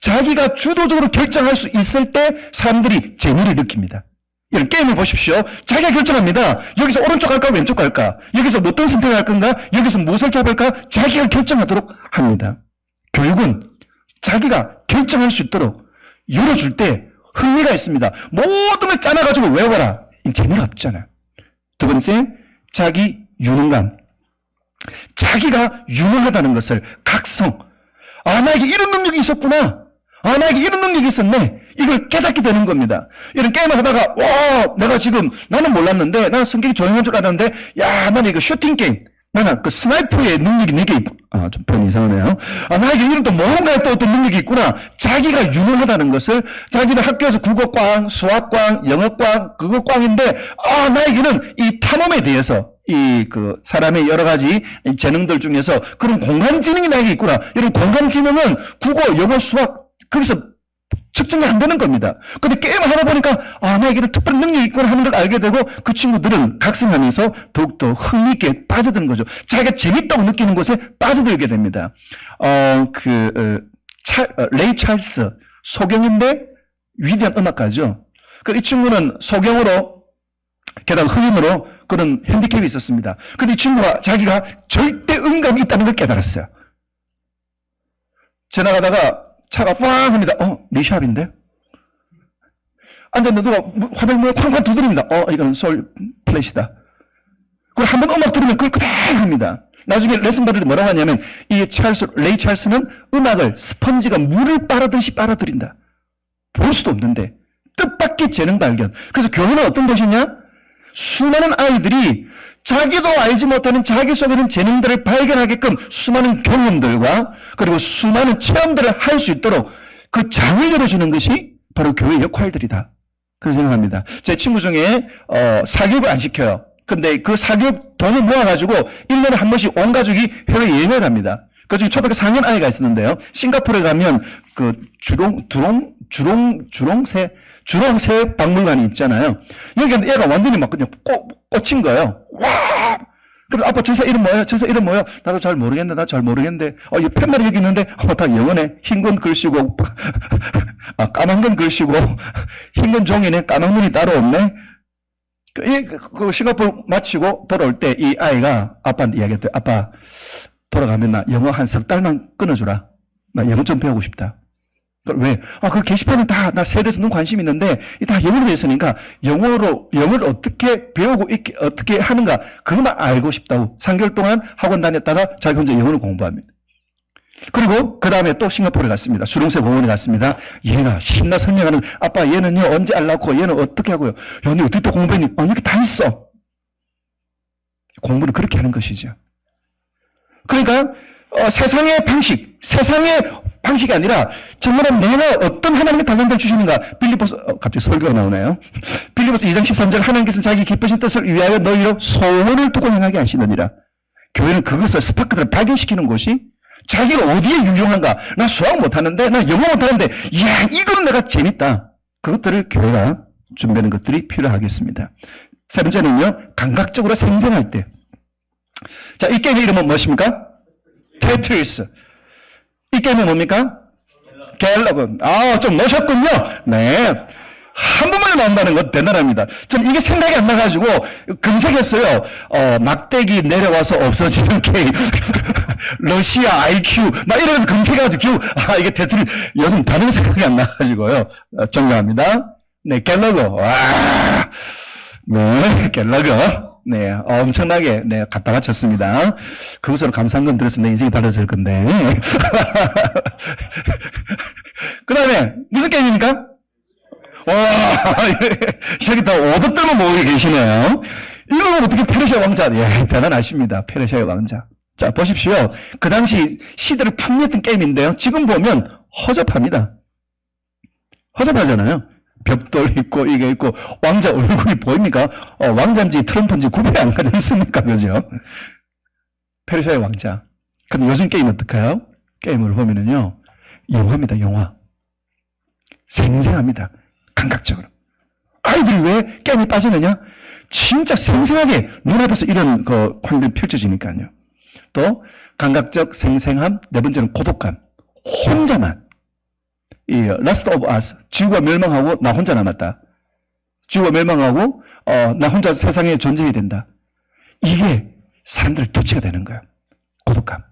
자기가 주도적으로 결정할 수 있을 때 사람들이 재미를 느낍니다. 이런 게임을 보십시오. 자기가 결정합니다. 여기서 오른쪽 갈까, 왼쪽 갈까? 여기서 어떤 선택을 할 건가? 여기서 무엇을 잡을까? 자기가 결정하도록 합니다. 교육은 자기가 결정할 수 있도록 열어줄 때 흥미가 있습니다. 모든 걸 짜놔가지고 외워라. 재미가 없잖아요. 두 번째, 자기 유능감. 자기가 유능하다는 것을 각성. 나에게 이런 능력이 있었구나. 나에게 이런 능력이 있었네. 이걸 깨닫게 되는 겁니다. 이런 게임을 하다가 나는 몰랐는데 나는 성격이 조용한 줄 알았는데 나는 이거 슈팅 게임. 나는 그 스나이퍼의 능력이 내게 좀 표현이 이상하네요. 나에게 이런 또 뭔가 또 어떤 능력이 있구나. 자기가 유능하다는 것을 자기는 학교에서 국어꽝, 수학꽝, 영어꽝, 그거 꽝인데 나에게는 이 탐험에 대해서 그 사람의 여러 가지 재능들 중에서 그런 공간지능이 나에게 있구나. 이런 공간지능은 국어, 영어, 수학 거기서 측정이 안 되는 겁니다. 근데 게임을 하다 보니까 나에게는 특별한 능력이 있구나 하는 걸 알게 되고 그 친구들은 각성하면서 더욱더 흥미있게 빠져드는 거죠. 자기가 재밌다고 느끼는 곳에 빠져들게 됩니다. 레이 찰스, 소경인데 위대한 음악가죠. 이 친구는 소경으로 게다가 흑인으로 그런 핸디캡이 있었습니다. 근데 이 친구가 자기가 절대 음감이 있다는 걸 깨달았어요. 지나가다가 차가 팡 합니다. 네 샵인데? 앉았는데 누가 화면을 쾅쾅 두드립니다. 이건 소울 플랫이다. 그리고 한번 음악 들으면 그걸 그대로 합니다. 나중에 레슨 받을 때 뭐라고 하냐면 레이 찰스는 음악을 스펀지가 물을 빨아들이듯이 빨아들인다. 볼 수도 없는데 뜻밖의 재능 발견. 그래서 교회는 어떤 곳이냐? 수많은 아이들이 자기도 알지 못하는 자기 속에 있는 재능들을 발견하게끔 수많은 경험들과 그리고 수많은 체험들을 할 수 있도록 그 장을 열어주는 것이 바로 교회의 역할들이다. 그렇게 생각합니다. 제 친구 중에 사교육을 안 시켜요. 근데 그 사교육 돈을 모아가지고 1년에 한 번씩 온 가족이 해외 여행을 갑니다. 그 중에 초등학교 4학년 아이가 있었는데요. 싱가포르에 가면 그 주롱새 박물관이 있잖아요. 여기 얘가 완전히 막 그냥 꽂힌 거예요. 와! 그럼 아빠 저사 이름 뭐예요? 저사 이름 뭐예요? 나도 잘 모르겠는데, 이 팻말이 여기 있는데, 다 영어네. 흰 건 글씨고, 까만 건 글씨고, 흰 건 종이네. 까만 눈이 따로 없네. 그 싱가포르 마치고 돌아올 때 이 아이가 아빠한테 이야기했대요. 아빠, 돌아가면 나 영어 한 석 달만 끊어주라. 나 영어 좀 배우고 싶다. 왜? 그 게시판은 다, 나 세대에서 너무 관심 있는데, 다 영어로 되어 있으니까, 영어를 어떻게 배우고, 어떻게 하는가, 그것만 알고 싶다고. 3개월 동안 학원 다녔다가 자기 혼자 영어를 공부합니다. 그리고, 그 다음에 또 싱가포르에 갔습니다. 수롱새 공원에 갔습니다. 얘가 신나 설명하는, 아빠, 얘는요, 언제 알 낳고, 얘는 어떻게 하고요. 야, 언니 어떻게 또 공부했니? 이렇게 다 있어. 공부는 그렇게 하는 것이죠. 그러니까, 세상의 방식이 아니라 정말 내가 어떤 하나님의 달란트를 주시는가. 빌립보서 갑자기 설교가 나오네요. 빌립보서 2장 13절 하나님께서 자기 기쁘신 뜻을 위하여 너희로 소원을 두고 행하게 하시느니라. 교회는 그것을 스파크들을 발견시키는 곳이 자기가 어디에 유용한가. 나 수학 못하는데 나 영어 못하는데 이야 이거는 내가 재밌다. 그것들을 교회가 준비하는 것들이 필요하겠습니다. 세 번째는요. 감각적으로 생생할 때. 자, 이 게임의 이름은 무엇입니까? 테트리스. 이 게임은 뭡니까? 갤러그. 좀 넣으셨군요. 네. 한 번만에 나온다는 건 대단합니다. 저는 이게 생각이 안 나가지고 검색했어요. 막대기 내려와서 없어지는 게임. 러시아 IQ. 막 이러면서 검색해가지고 이게 테트리스. 요즘 다른 생각이 안 나가지고요. 정리합니다. 네, 갤러그. 와. 네, 갤러그. 네, 엄청나게, 네, 갖다 바쳤습니다. 그것으로 감사한 건 들었으면 내 인생이 달라질 건데. 그 다음에, 무슨 게임입니까? 와, 여기 다 오덕들만 모여 계시네요. 이거 어떻게 페르시아 왕자, 예, 대단하십니다. 페르시아의 왕자. 자, 보십시오. 그 당시 시대를 풍미했던 게임인데요. 지금 보면 허접합니다. 허접하잖아요. 벽돌 있고 이게 있고 왕자 얼굴이 보입니까? 왕자인지 트럼프인지 구별이 안 가지 않습니까? 그죠? 페르시아의 왕자. 근데 요즘 게임 어떡해요? 게임을 보면은요. 영화입니다. 영화. 생생합니다. 감각적으로. 아이들이 왜 게임에 빠지느냐? 진짜 생생하게 눈앞에서 이런 광경이 펼쳐지니까요. 또 감각적 생생함. 네 번째는 고독감. 혼자만. 이 Last of Us, 지구가 멸망하고 나 혼자 남았다. 지구가 멸망하고 나 혼자 세상에 존재해야 된다. 이게 사람들 터치가 되는 거예요. 고독감.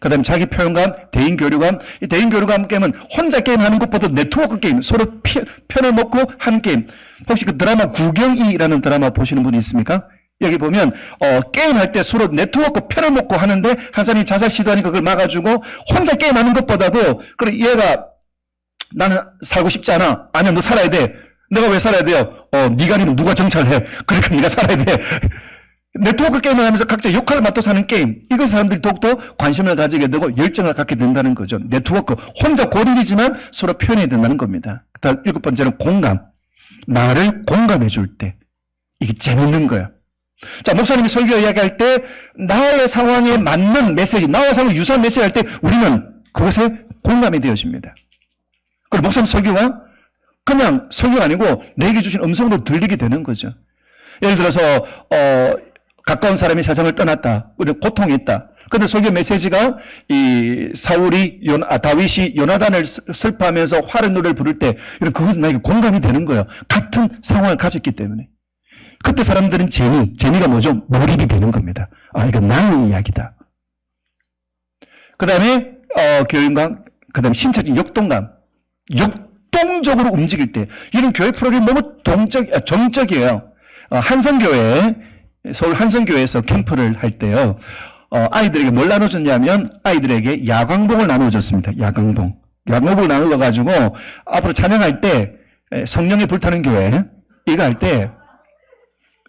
그 다음에 자기 표현감, 대인 교류감. 이 대인 교류감 게임은 혼자 게임하는 것보다 네트워크 게임, 서로 편을 먹고 하는 게임. 혹시 그 드라마 구경이라는 드라마 보시는 분이 있습니까? 여기 보면 게임할 때 서로 네트워크 편을 먹고 하는데 한 사람이 자살 시도하니까 그걸 막아주고 혼자 게임하는 것보다도 그래 얘가 나는 살고 싶지 않아. 아니야, 너 살아야 돼. 내가 왜 살아야 돼요? 네가 아니면 누가 정찰해. 그러니까 네가 살아야 돼. 네트워크 게임을 하면서 각자 역할을 맡아 사는 게임. 이걸 사람들이 더욱더 관심을 가지게 되고 열정을 갖게 된다는 거죠. 네트워크. 혼자 고립이지만 서로 표현해야 된다는 겁니다. 다음 7번째는 공감. 나를 공감해 줄 때. 이게 재밌는 거예요. 자, 목사님이 설교 이야기할 때 나의 상황에 맞는 메시지, 나와 상황에 유사한 메시지 할 때 우리는 그것에 공감이 되어집니다. 그리고 목사님 설교가 그냥 설교가 아니고 내게 주신 음성으로 들리게 되는 거죠. 예를 들어서 가까운 사람이 세상을 떠났다. 우리 고통이 있다. 그런데 설교 메시지가 이 다윗이 요나단을 슬퍼하면서 화를 노래를 부를 때 그것은 나에게 공감이 되는 거예요. 같은 상황을 가졌기 때문에. 그때 사람들은 재미가 뭐죠? 몰입이 되는 겁니다. 이건 나의 이야기다. 그 다음에 교육감, 그 다음에 신체적인 역동감. 역동적으로 움직일 때 이런 교회 프로그램이 너무 정적이에요. 한성교회, 서울 한성교회에서 캠프를 할 때요. 아이들에게 뭘 나눠줬냐면 아이들에게 야광봉을 나눠줬습니다. 야광봉을 나눠가지고 앞으로 찬양할 때 성령이 불타는 교회 이거 할 때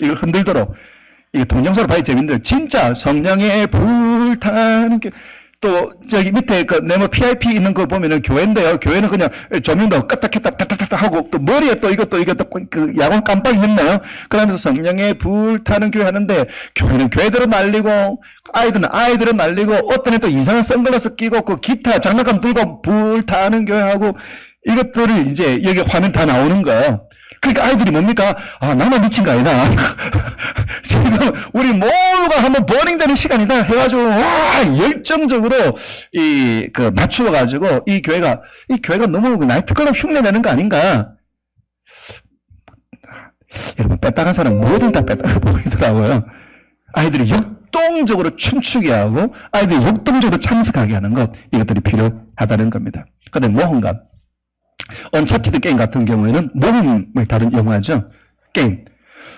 이걸 흔들도록 이게 동영상으로 봐야 재밌는데 진짜 성령의 불타는 교회 또 저기 밑에 그 네모 PIP 있는 거 보면은 교회인데요. 교회는 그냥 조명도 껐다 켰다 따따따따 하고 또 머리에 또 이것도 그 야광 깜빡이 있네요. 그러면서 성령의 불 타는 교회 하는데 교회는 교회대로 날리고 아이들은 날리고 어떤 애 또 이상한 선글라스 끼고 그 기타 장난감 들고 불 타는 교회 하고 이것들을 이제 여기 화면 다 나오는 거예요. 그러니까 아이들이 뭡니까? 아, 나만 미친 거 아니다. 지금 우리 모두가 한번 버닝되는 시간이다 해가지고 와 열정적으로 맞추어가지고 이 교회가 너무 나이트클럽 흉내내는 거 아닌가? 여러분 뺐다간 사람 뭐든 다 뺐다가 보이더라고요. 아이들이 역동적으로 춤추게 하고 아이들이 역동적으로 참석하게 하는 것 이것들이 필요하다는 겁니다. 그런데 모험감. 언차티드 게임 같은 경우에는 모험을 다룬 영화죠. 게임.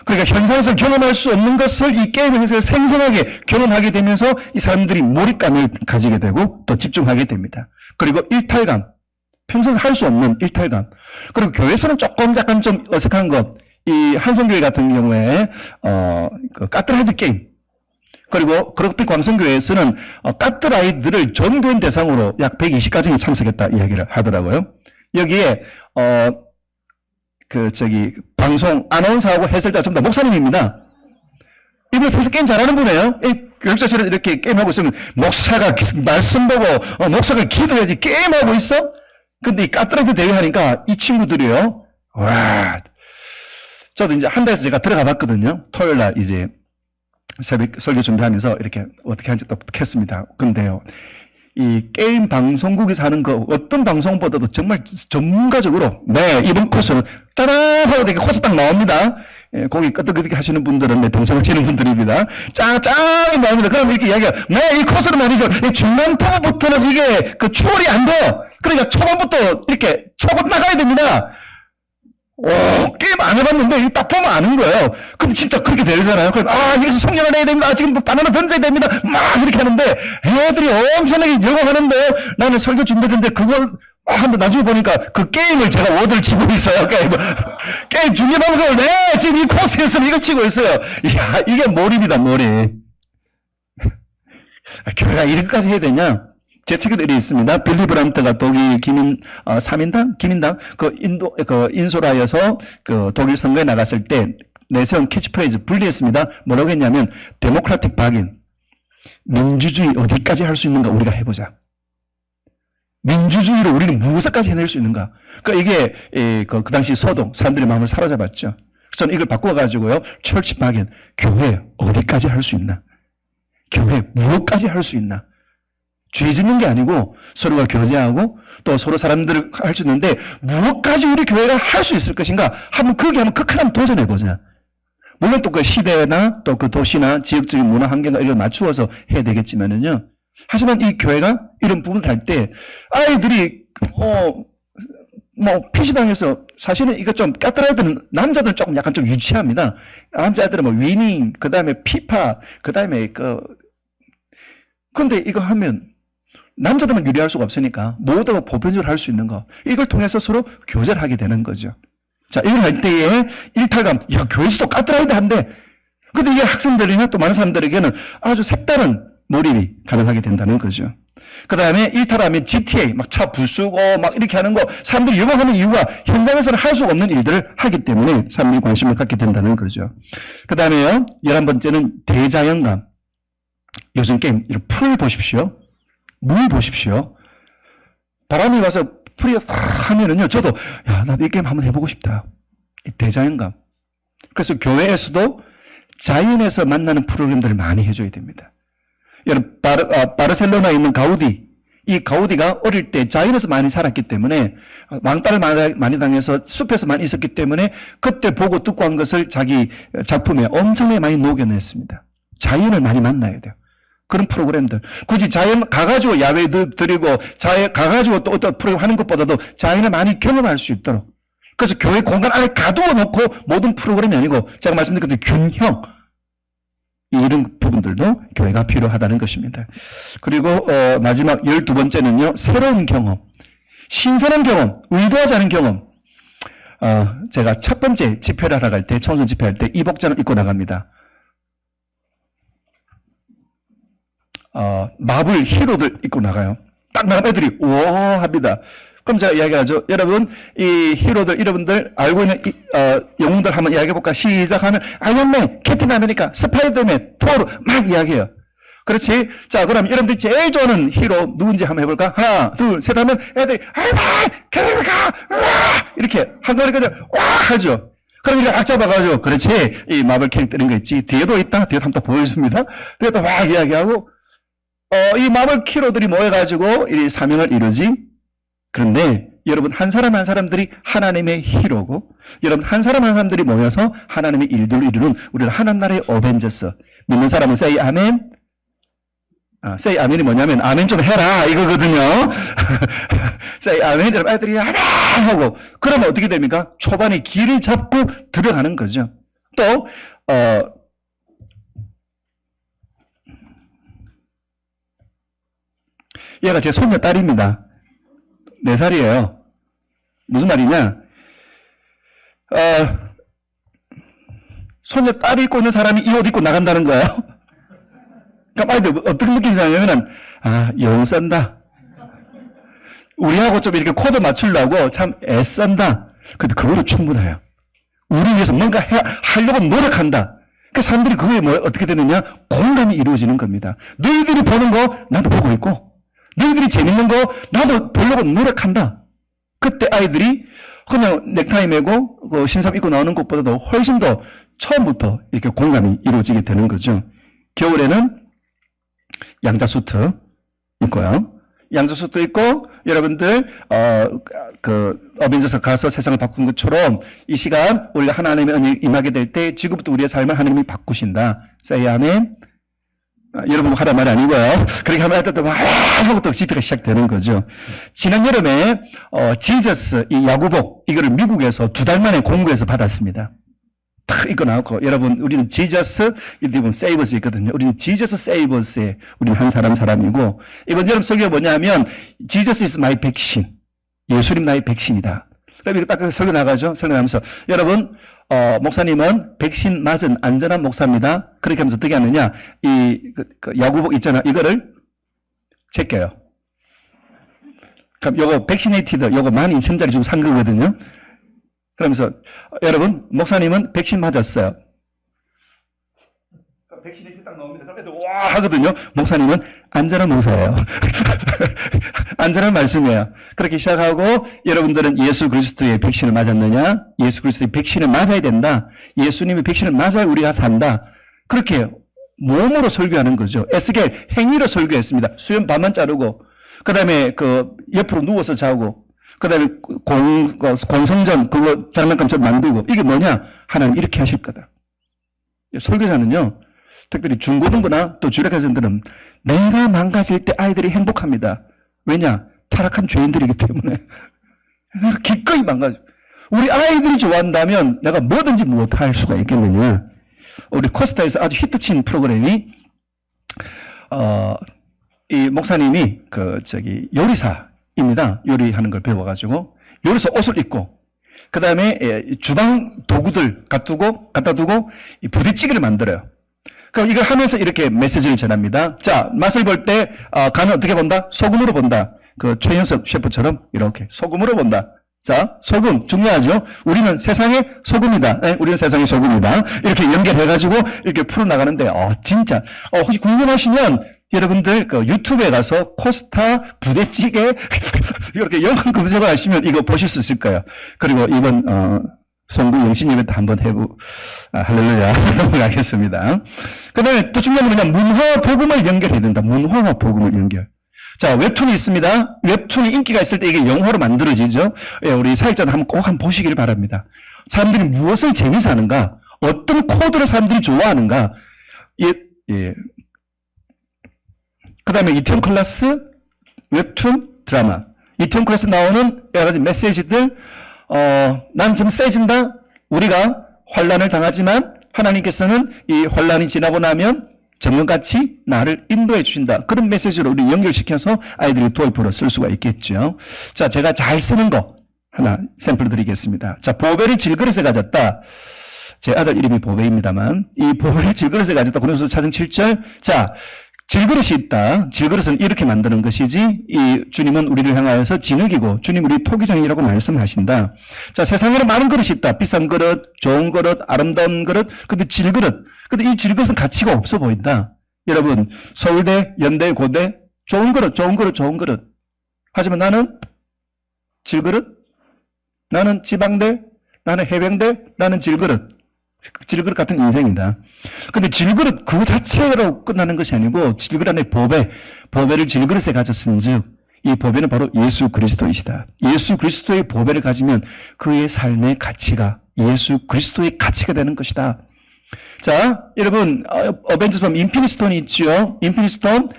그러니까 현상에서 경험할 수 없는 것을 이 게임을 해서 생생하게 경험하게 되면서 이 사람들이 몰입감을 가지게 되고 또 집중하게 됩니다. 그리고 일탈감. 평소에 할 수 없는 일탈감. 그리고 교회에서는 조금 약간 좀 어색한 것. 이 한성교회 같은 경우에 그 까트라이드 게임. 그리고 그룹빛 광성교회에서는 까트라이드를 전 교인 대상으로 약 120가정이 참석했다 이야기를 하더라고요. 여기에 방송 아나운서하고 해설자 전부 다 목사님입니다. 이분이 평소 게임 잘하는 분이에요. 이 교육자실에 이렇게 게임하고 있으면 목사가 말씀 보고 목사가 기도해야지 게임하고 있어? 근데 이 까트라이드 대회 하니까 이 친구들이요. 와. 저도 이제 한 달에서 제가 들어가 봤거든요. 토요일 날 이제 새벽 설교 준비하면서 이렇게 어떻게 하는지 또 켰습니다. 근데요. 이 게임 방송국에서 하는 거 어떤 방송보다도 정말 전문가적으로 이번 코스는 짜잔 하고 이렇게 코스 딱 나옵니다. 예, 거기 끄덕끄덕 하시는 분들은 동참하시는 분들입니다. 짱짱이 나옵니다. 그럼 이렇게 이야기해요. 이 코스는 말이죠. 이 중간 부분부터는 이게 추월이 안 돼요. 그러니까 초반부터 이렇게 차고 나가야 됩니다. 게임 안 해봤는데, 이거 딱 보면 아는 거예요. 근데 진짜 그렇게 되잖아요. 그럼, 여기서 성령을 내야 됩니다. 지금 바나나 던져야 됩니다. 막 이렇게 하는데, 애들이 엄청나게 열광하는데, 나는 설교 준비했는데, 그걸, 한데 나중에 보니까 그 게임을 제가 워드를 치고 있어요. 게임 준비 방송을, 지금 이 코스에서 이걸 치고 있어요. 이야, 이게 몰입이다, 몰입. 교회가 이렇게까지 해야 되냐? 제 책에도 이렇게 있습니다. 빌리 브란트가 독일 기민당, 인솔하여서 독일 선거에 나갔을 때 내세운 캐치프레이즈 분리했습니다. 뭐라고 했냐면, 데모크라틱 박인. 민주주의 어디까지 할 수 있는가 우리가 해보자. 민주주의로 우리는 무엇까지 해낼 수 있는가. 그러니까 이게, 그 당시 서동, 사람들의 마음을 사로잡았죠. 그래서 저는 이걸 바꿔가지고요, 철치 박인. 교회 어디까지 할 수 있나. 교회 무엇까지 할 수 있나. 죄 짓는 게 아니고 서로가 교제하고 또 서로 사람들을 할 수 있는데 무엇까지 우리 교회가 할 수 있을 것인가 거기 한번 극한 도전해보자. 물론 또 그 시대나 또 그 도시나 지역적인 문화 환경과 이걸 맞추어서 해야 되겠지만은요. 하지만 이 교회가 이런 부분을 할 때 아이들이 PC방에서 사실은 이거 좀 까트라이드는 남자들은 조금 약간 좀 유치합니다. 남자애들은 위닝, 그 다음에 피파, 그 다음에 근데 이거 하면 남자들만 유리할 수가 없으니까 모두가 보편적으로 할 수 있는 거. 이걸 통해서 서로 교제를 하게 되는 거죠. 자, 이걸 할 때에 일탈감. 교회에서도 까트라이드 한데. 근데 이게 학생들이나 또 많은 사람들에게는 아주 색다른 몰입이 가능하게 된다는 거죠. 그 다음에 일탈하면 GTA, 막 차 부수고 막 이렇게 하는 거 사람들이 열광하는 이유가 현장에서는 할 수가 없는 일들을 하기 때문에 사람들이 관심을 갖게 된다는 거죠. 그 다음에요, 11번째는 대자연감. 요즘 게임, 풀 보십시오. 물 보십시오. 바람이 와서 풀이 탁 하면은요, 저도, 나도 이 게임 한번 해보고 싶다. 이 대자연감. 그래서 교회에서도 자연에서 만나는 프로그램들을 많이 해줘야 됩니다. 여러분, 바르셀로나에 있는 가우디. 이 가우디가 어릴 때 자연에서 많이 살았기 때문에, 왕따를 많이 당해서 숲에서 많이 있었기 때문에, 그때 보고 듣고 한 것을 자기 작품에 엄청나게 많이 녹여냈습니다. 자연을 많이 만나야 돼요. 그런 프로그램들. 굳이 자연 가가지고 야외 드리고, 가가지고 또 어떤 프로그램 하는 것보다도 자연을 많이 경험할 수 있도록. 그래서 교회 공간 안에 가두어 놓고 모든 프로그램이 아니고, 제가 말씀드린 것처럼 균형. 이런 부분들도 교회가 필요하다는 것입니다. 그리고, 마지막 12번째는요, 새로운 경험. 신선한 경험, 의도하지 않은 경험. 제가 첫 번째 집회를 하러 갈 때, 청소년 집회할 때 이 복장을 입고 나갑니다. 마블 히로들 입고 나가요. 딱 나가면 애들이 우와 합니다. 그럼 제가 이야기하죠. 여러분, 이 히로들, 여러분들 알고 있는 영웅들 한번 이야기해볼까? 시작하면 아이언맨, 캡틴 아메리카, 스파이더맨, 토르 막 이야기해요. 그렇지? 자, 그럼 여러분들이 제일 좋아하는 히로 누군지 한번 해볼까? 하나, 둘, 셋 하면 애들이 아이언맨, 캡틴 아메리카, 이렇게 한꺼번에 그냥 와 하죠. 그럼 이렇게 악 잡아가지고 그렇지? 이 마블 캐릭터인 거 있지? 뒤에도 있다? 뒤에도 한번 또 보여줍니다. 뒤에도 막 이야기하고 이 마블 히로들이 모여가지고 이 사명을 이루지. 그런데 여러분 한 사람 한 사람들이 하나님의 히로고 여러분 한 사람 한 사람들이 모여서 하나님의 일들을 이루는 우리는 하나님나라의 어벤져스. 믿는 사람은 say 아멘. say 아멘이 뭐냐면 아멘 좀 해라 이거거든요. say 아멘. 여러분 아이들이 아멘 하고 그러면 어떻게 됩니까? 초반에 길을 잡고 들어가는 거죠. 또 얘가 제 손녀 딸입니다. 4살이에요. 무슨 말이냐? 손녀 딸이 입고 있는 사람이 이 옷 입고 나간다는 거예요. 그러니까 아이들 어떤 느낌이냐면, 영 쓴다. 우리하고 좀 이렇게 코드 맞추려고 참 애쓴다. 근데 그거로 충분해요. 우리 위해서 뭔가 하려고 노력한다. 그 사람들이 그거에 어떻게 되느냐? 공감이 이루어지는 겁니다. 너희들이 보는 거 나도 보고 있고, 너희들이 재밌는 거 나도 보려고 노력한다. 그때 아이들이 그냥 넥타이 매고 신상 입고 나오는 것보다도 훨씬 더 처음부터 이렇게 공감이 이루어지게 되는 거죠. 겨울에는 양자 수트 입고요. 양자 수트 입고 여러분들 어벤져스 가서 세상을 바꾼 것처럼 이 시간 우리 하나님의 은혜 임하게 될 때 지금부터 우리의 삶을 하나님이 바꾸신다. say 아멘. 여러분 하란 말이 아니고요. 그렇게 하면 또 하고 또 집회가 시작되는 거죠. 지난 여름에 지저스 이 야구복 이거를 미국에서 2달 만에 공구해서 받았습니다. 탁 입고 나왔고 여러분 우리는 지저스 이분 세이버스 있거든요. 우리는 지저스 세이버스에 우리는 한 사람이고 이번 여름 설교가 뭐냐면 지저스 is my vaccine. 예수님 나의 백신이다. 그럼 이거 딱 설교 나가죠. 설교하면서 여러분 목사님은 백신 맞은 안전한 목사입니다. 그렇게 하면서 어떻게 하느냐. 그 야구복 있잖아. 이거를 제껴요. 그럼 요거 백시네이티드 요거 12,000짜리 주고 산 거거든요. 그러면서 여러분 목사님은 백신 맞았어요. 백신이 딱 나옵니다. 그럼 와 하거든요. 목사님은 안전한 목사예요. 안전한 말씀이에요. 그렇게 시작하고 여러분들은 예수 그리스도의 백신을 맞았느냐? 예수 그리스도의 백신을 맞아야 된다. 예수님의 백신을 맞아야 우리가 산다. 그렇게 몸으로 설교하는 거죠. 에스겔 행위로 설교했습니다. 수염 반만 자르고 그 다음에 옆으로 누워서 자고 그 다음에 공성전 그거 장난감처럼 만들고 이게 뭐냐? 하나님 이렇게 하실 거다. 설교자는요. 특별히 중고등부나 또 주력학생들은 내가 망가질 때 아이들이 행복합니다. 왜냐? 타락한 죄인들이기 때문에. 내가 기꺼이 망가져. 우리 아이들이 좋아한다면 내가 뭐든지 못할 수가 있겠느냐. 우리 코스타에서 아주 히트친 프로그램이 이 목사님이 요리사입니다. 요리하는 걸 배워가지고 요리사 옷을 입고 그 다음에 주방 도구들 갖다 두고 부대찌개를 만들어요. 그럼 이걸 하면서 이렇게 메시지를 전합니다. 자, 맛을 볼 때 간은 어떻게 본다? 소금으로 본다. 최현석 셰프처럼 이렇게 소금으로 본다. 자, 소금 중요하죠. 우리는 세상의 소금이다. 네, 우리는 세상의 소금이다. 이렇게 연결해가지고 이렇게 풀어나가는데 진짜 혹시 궁금하시면 여러분들 유튜브에 가서 코스타 부대찌개 이렇게 영상 검색을 하시면 이거 보실 수 있을 거예요. 그리고 이번 송구 영신 예배 때 한번 할렐루야 넘어가겠습니다. 그 다음에 또 중요한 건 뭐냐, 문화와 복음을 연결해야 된다. 문화와 복음을 연결. 자, 웹툰이 있습니다. 웹툰이 인기가 있을 때 이게 영화로 만들어지죠. 예, 우리 사역자들 꼭 한번 보시기를 바랍니다. 사람들이 무엇을 재미있어 하는가, 어떤 코드를 사람들이 좋아하는가. 예. 그 다음에 이태원 클래스 웹툰 드라마. 이태원 클래스 나오는 여러 가지 메시지들. 난 좀 세진다. 우리가 환난을 당하지만 하나님께서는 이 환난이 지나고 나면 정금같이 나를 인도해 주신다. 그런 메시지로 우리 연결시켜서 아이들이 도입으로 쓸 수가 있겠죠. 자, 제가 잘 쓰는 거 하나 샘플 드리겠습니다. 자, 보배를 질그릇에 가졌다. 제 아들 이름이 보배입니다.만 이 보배를 질그릇에 가졌다. 고린도서 4장 7절. 자, 질그릇이 있다. 질그릇은 이렇게 만드는 것이지 이 주님은 우리를 향하여서 진흙이고 주님 우리 토기장이라고 말씀하신다. 자, 세상에는 많은 그릇이 있다. 비싼 그릇, 좋은 그릇, 아름다운 그릇. 근데 질그릇. 근데 이 질그릇은 가치가 없어 보인다. 여러분, 서울대, 연대, 고대 좋은 그릇, 좋은 그릇, 좋은 그릇. 하지만 나는 질그릇, 나는 지방대, 나는 해병대, 나는 질그릇. 질그릇 같은 인생이다. 근데 질그릇 그 자체로 끝나는 것이 아니고 질그릇 안에 보배를 질그릇에 가졌은 즉 이 보배는 바로 예수 그리스도이시다. 예수 그리스도의 보배를 가지면 그의 삶의 가치가 예수 그리스도의 가치가 되는 것이다. 자, 여러분 어벤져스 보면 인피니스톤이 있죠. 인피니스톤,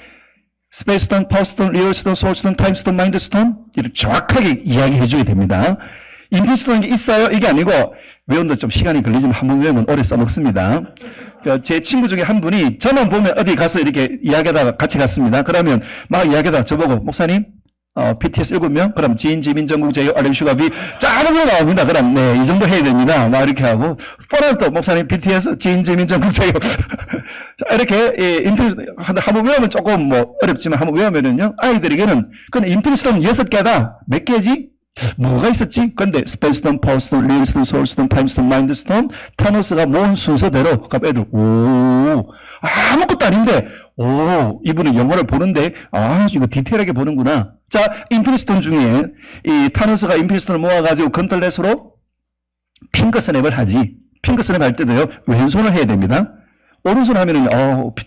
스페이스톤, 파워스톤, 리얼스톤, 소울스톤, 타임스톤, 마인드스톤 이를 정확하게 이야기해 줘야 됩니다. 인피니스톤이 있어요? 이게 아니고 외운다 좀 시간이 걸리지만 한번 외우면 오래 써먹습니다. 제 친구 중에 한 분이 저만 보면 어디 가서 이렇게 이야기하다가 같이 갔습니다. 그러면 막 이야기하다가 저보고 목사님 BTS 7명 그럼 지인, 지민, 전국, 제이, 알렘, 슈가비 짜르르 나옵니다. 그럼 네, 이 정도 해야 됩니다. 막 이렇게 하고 뽀랄 목사님 BTS, 지인, 지민, 전국, 제이 자, 이렇게 인피니스톤 한번 외우면 조금 뭐 어렵지만 한번 외우면은요 아이들에게는 근데 인피니스톤은 6개다. 몇 개지? 뭐가 있었지? 근데 스페이스톤, 파워스톤, 리얼스톤, 소울스톤, 타임스톤, 마인드스톤 타노스가 모은 순서대로 그럼 애들 아무것도 아닌데 이분은 영화를 보는데 이거 디테일하게 보는구나. 자, 인피니스톤 중에 이 타노스가 인피니스톤을 모아가지고 건틀렛으로 핑거스냅을 하지. 핑거스냅 할 때도요 왼손을 해야 됩니다. 오른손 하면은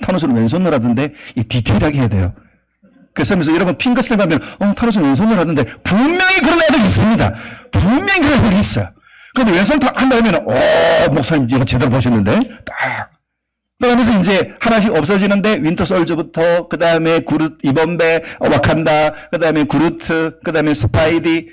타노스는 왼손을 하던데 이 디테일하게 해야 돼요. 그래서 여러분 핑거스냅 하면 타노스는 왼손을 하던데 분명히 그런 애들이 있습니다. 분명히 그런 애들이 있어요. 그런데 왼손 한다 하면 목사님 이거 제대로 보셨는데 딱 그러면서 이제 하나씩 없어지는데 윈터 솔저부터 그 다음에 구루 이번배 와칸다 그 다음에 구루트 그 다음에 스파이디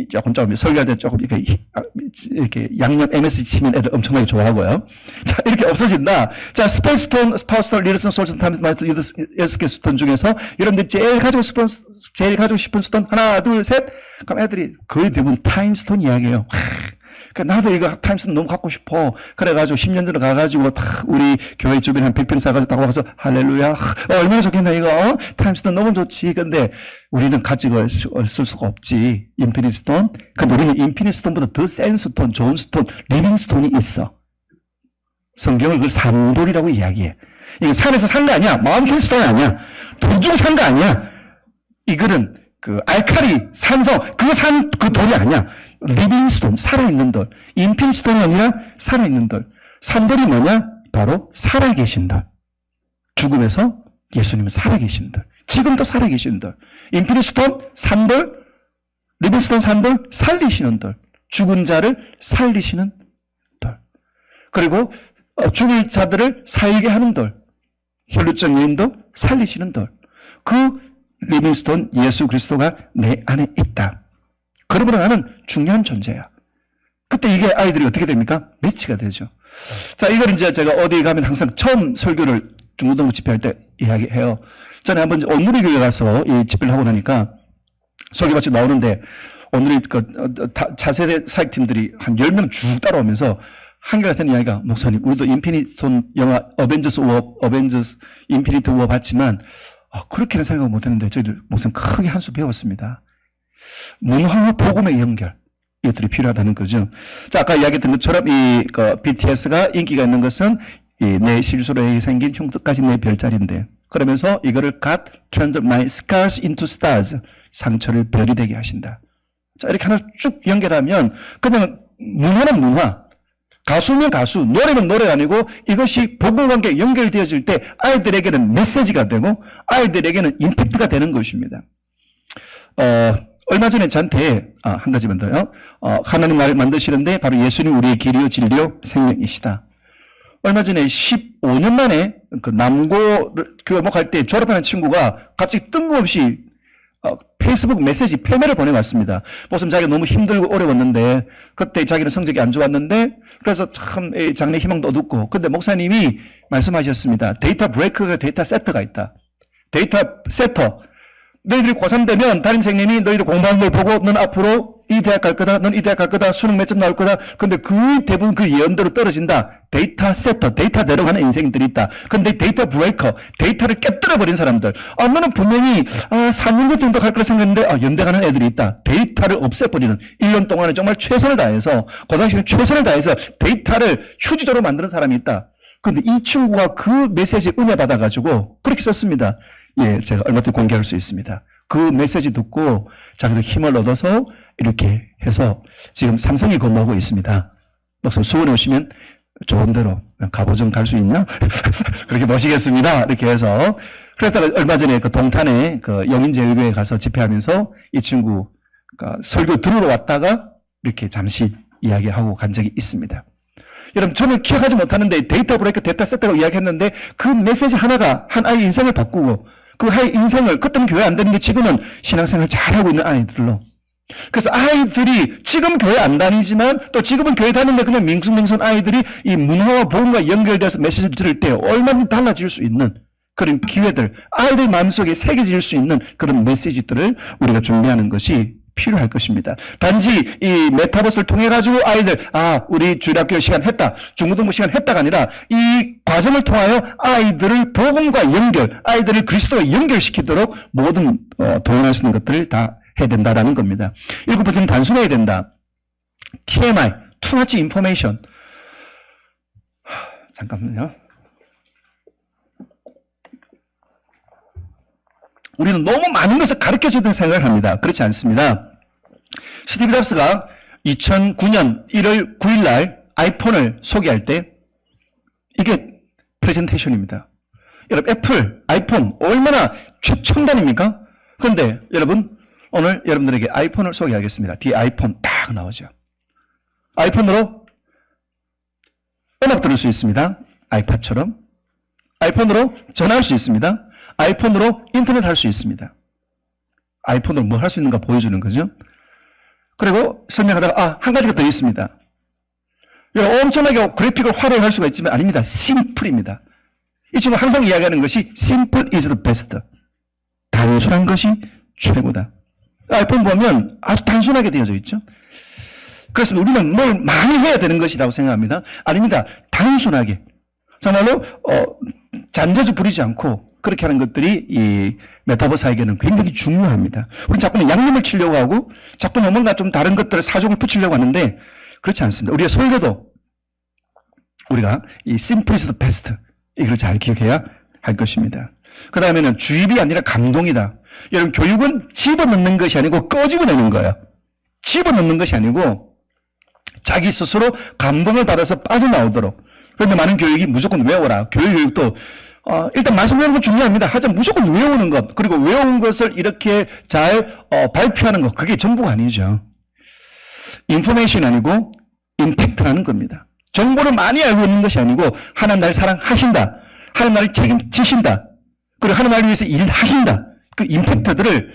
조금 설교할 때 조금 이렇게 양념 MSG 치면 애들 엄청나게 좋아하고요. 자, 이렇게 없어진다. 자, 스페이스톤, 파워스톤, 리얼스톤, 소울스톤, 타임스톤 6개 스톤 중에서 여러분들이 제일 가지고 싶은 스톤 하나, 둘, 셋. 그럼 애들이 거의 대부분 타임스톤 이야기해요. 그러니까 나도 이거 타임스톤 너무 갖고 싶어. 그래가지고 10년 전에 가가지고 다 우리 교회 주변에 한 100평 사가지고 딱 와서 할렐루야. 얼마나 좋겠나 이거. 타임스톤 너무 좋지. 근데 우리는 가지고 쓸 수가 없지. 인피니스톤. 근데 우리는 인피니스톤보다 더 센 스톤, 좋은 스톤, 리빙스톤이 있어. 성경을 그걸 산돌이라고 이야기해. 이거 산에서 산 거 아니야. 마운틴스톤 아니야. 돈 주고 산 거 아니야. 이거는 그 알칼리, 산성, 그 돌이 아니야. 리빙스톤, 살아있는 돌. 인피니스톤이 아니라 살아있는 돌. 산돌이 뭐냐? 바로 살아계신 돌. 죽음에서 예수님은 살아계신 돌. 지금도 살아계신 돌. 인피니스톤, 산돌, 리빙스톤 산돌, 살리시는 돌. 죽은 자를 살리시는 돌. 그리고 죽을 자들을 살게 하는 돌. 혈루증 여인도 살리시는 돌. 그 리빙스톤 예수 그리스도가 내 안에 있다. 그러므로 나는 중요한 존재야. 그때 이게 아이들이 어떻게 됩니까? 매치가 되죠. 자, 이걸 이제 제가 어디 가면 항상 처음 설교를 중고등부 집회할 때 이야기해요. 전에 한번 온누리 교회 가서 이 집회를 하고 나니까 설교 마치고 나오는데 온누리 차세대 사역팀들이 한 10명 쭉 따라오면서 한결 같은 이야기가 목사님 우리도 인피니톤 영화 어벤져스 인피니트 워 봤지만 그렇게는 생각 못했는데 저희들 목사님 크게 한 수 배웠습니다. 문화와 복음의 연결 이것들이 필요하다는 거죠. 자, 아까 이야기했던 것처럼 BTS가 인기가 있는 것은 내 실수로 생긴 흉터까지 내 별자리인데 그러면서 이거를 God turned my scars into stars 상처를 별이 되게 하신다. 자, 이렇게 하나 쭉 연결하면 그러면 문화는 문화, 가수면 가수, 노래는 노래가 아니고 이것이 복음관계에 연결되어질 때 아이들에게는 메시지가 되고 아이들에게는 임팩트가 되는 것입니다. 얼마 전에 저한테 한 가지만 더요. 하나님 나를 만드시는데 바로 예수님 우리의 길이요 진리요 생명이시다. 얼마 전에 15년 만에 그 남고를 교목할 때 졸업하는 친구가 갑자기 뜬금없이 페이스북 메시지 페메를 보내왔습니다. 무슨 자기가 너무 힘들고 어려웠는데 그때 자기는 성적이 안 좋았는데 그래서 참 장래 희망도 어둡고 근데 목사님이 말씀하셨습니다. 데이터 브레이크가 데이터 세터가 있다. 데이터 세터 너희들이 고3 되면 담임선생님이 너희들 공부하는 걸 보고 넌 앞으로 이 대학 갈 거다, 넌 이 대학 갈 거다, 수능 몇 점 나올 거다. 근데 그 대부분 그 예언대로 떨어진다. 데이터 세터, 데이터 내려가는 인생들이 있다. 근데 데이터 브레이커, 데이터를 깨뜨려버린 사람들. 너는 분명히 4년 정도 갈 거라 생각했는데 연대 가는 애들이 있다. 데이터를 없애버리는 1년 동안에 정말 최선을 다해서 그 당시에는 최선을 다해서 데이터를 휴지적으로 만드는 사람이 있다. 근데 이 친구가 그 메시지에 은혜 받아가지고 그렇게 썼습니다. 예, 제가 얼마든지 공개할 수 있습니다. 그 메시지 듣고 자기도 힘을 얻어서 이렇게 해서 지금 삼성이 근무하고 있습니다. 그래서 수원에 오시면 좋은 데로 가보정 갈 수 있냐? 그렇게 모시겠습니다. 이렇게 해서 그랬다가 얼마 전에 그 동탄에 그 영인제일교회 가서 집회하면서 이 친구가 설교 들으러 왔다가 이렇게 잠시 이야기하고 간 적이 있습니다. 여러분, 저는 기억하지 못하는데 데이터 브레이크, 데이터 세트라고 이야기했는데 그 메시지 하나가 한 아이의 인생을 바꾸고 그 아이의 인생을, 그때는 교회 안 되는데 지금은 신앙생활 잘하고 있는 아이들로. 그래서 아이들이 지금 교회 안 다니지만 또 지금은 교회 다니는데 그냥 밍숭맹숭 아이들이 이 문화와 복음과 연결돼서 메시지를 들을 때 얼마든지 달라질 수 있는 그런 기회들, 아이들 마음속에 새겨질 수 있는 그런 메시지들을 우리가 준비하는 것이 필요할 것입니다. 단지 이 메타버스를 통해 가지고 아이들 우리 주일학교 시간 했다, 중고등부 시간 했다가 아니라 이 과정을 통하여 아이들을 복음과 연결, 아이들을 그리스도와 연결시키도록 모든 동원할 수 있는 것들을 다 해야 된다라는 겁니다. 7번째는 단순해야 된다. TMI, Too Much Information. 잠깐만요. 우리는 너무 많은 것을 가르쳐주던 생각을 합니다. 그렇지 않습니다. 스티브 잡스가 2009년 1월 9일 날 아이폰을 소개할 때 이게 프레젠테이션입니다. 여러분, 애플, 아이폰 얼마나 최첨단입니까? 그런데 여러분, 오늘 여러분들에게 아이폰을 소개하겠습니다. 뒤에 아이폰 딱 나오죠. 아이폰으로 음악 들을 수 있습니다. 아이팟처럼. 아이폰으로 전화할 수 있습니다. 아이폰으로 인터넷 할 수 있습니다. 아이폰으로 뭐 할 수 있는가 보여주는 거죠. 그리고 설명하다가 한 가지가 더 있습니다. 엄청나게 그래픽을 활용할 수가 있지만 아닙니다. 심플입니다. 이 친구 항상 이야기하는 것이 simple is the best. 단순한 것이 최고다. 아이폰 보면 아주 단순하게 되어져 있죠. 그래서 우리는 뭘 많이 해야 되는 것이라고 생각합니다. 아닙니다. 단순하게. 정말로 잔재주 부리지 않고 그렇게 하는 것들이 이 메타버스에게는 굉장히 중요합니다. 우리는 자꾸는 양념을 치려고 하고 자꾸는 뭔가 좀 다른 것들을 사족을 붙이려고 하는데 그렇지 않습니다. 우리의 설교도 우리가 이 simple is the best 이걸 잘 기억해야 할 것입니다. 그 다음에는 주입이 아니라 감동이다. 여러분, 교육은 집어넣는 것이 아니고 꺼집어내는 거예요. 집어넣는 것이 아니고 자기 스스로 감동을 받아서 빠져나오도록. 그런데 많은 교육이 무조건 외워라. 교육도 일단 말씀 외우는 건 중요합니다. 하지만 무조건 외우는 것, 그리고 외운 것을 이렇게 잘 발표하는 것, 그게 전부가 아니죠. 인포메이션이 아니고 임팩트라는 겁니다. 정보를 많이 알고 있는 것이 아니고 하나님 나를 사랑하신다. 하나님 나를 책임지신다. 그리고 하나님 나를 위해서 일을 하신다. 그 임팩트들을,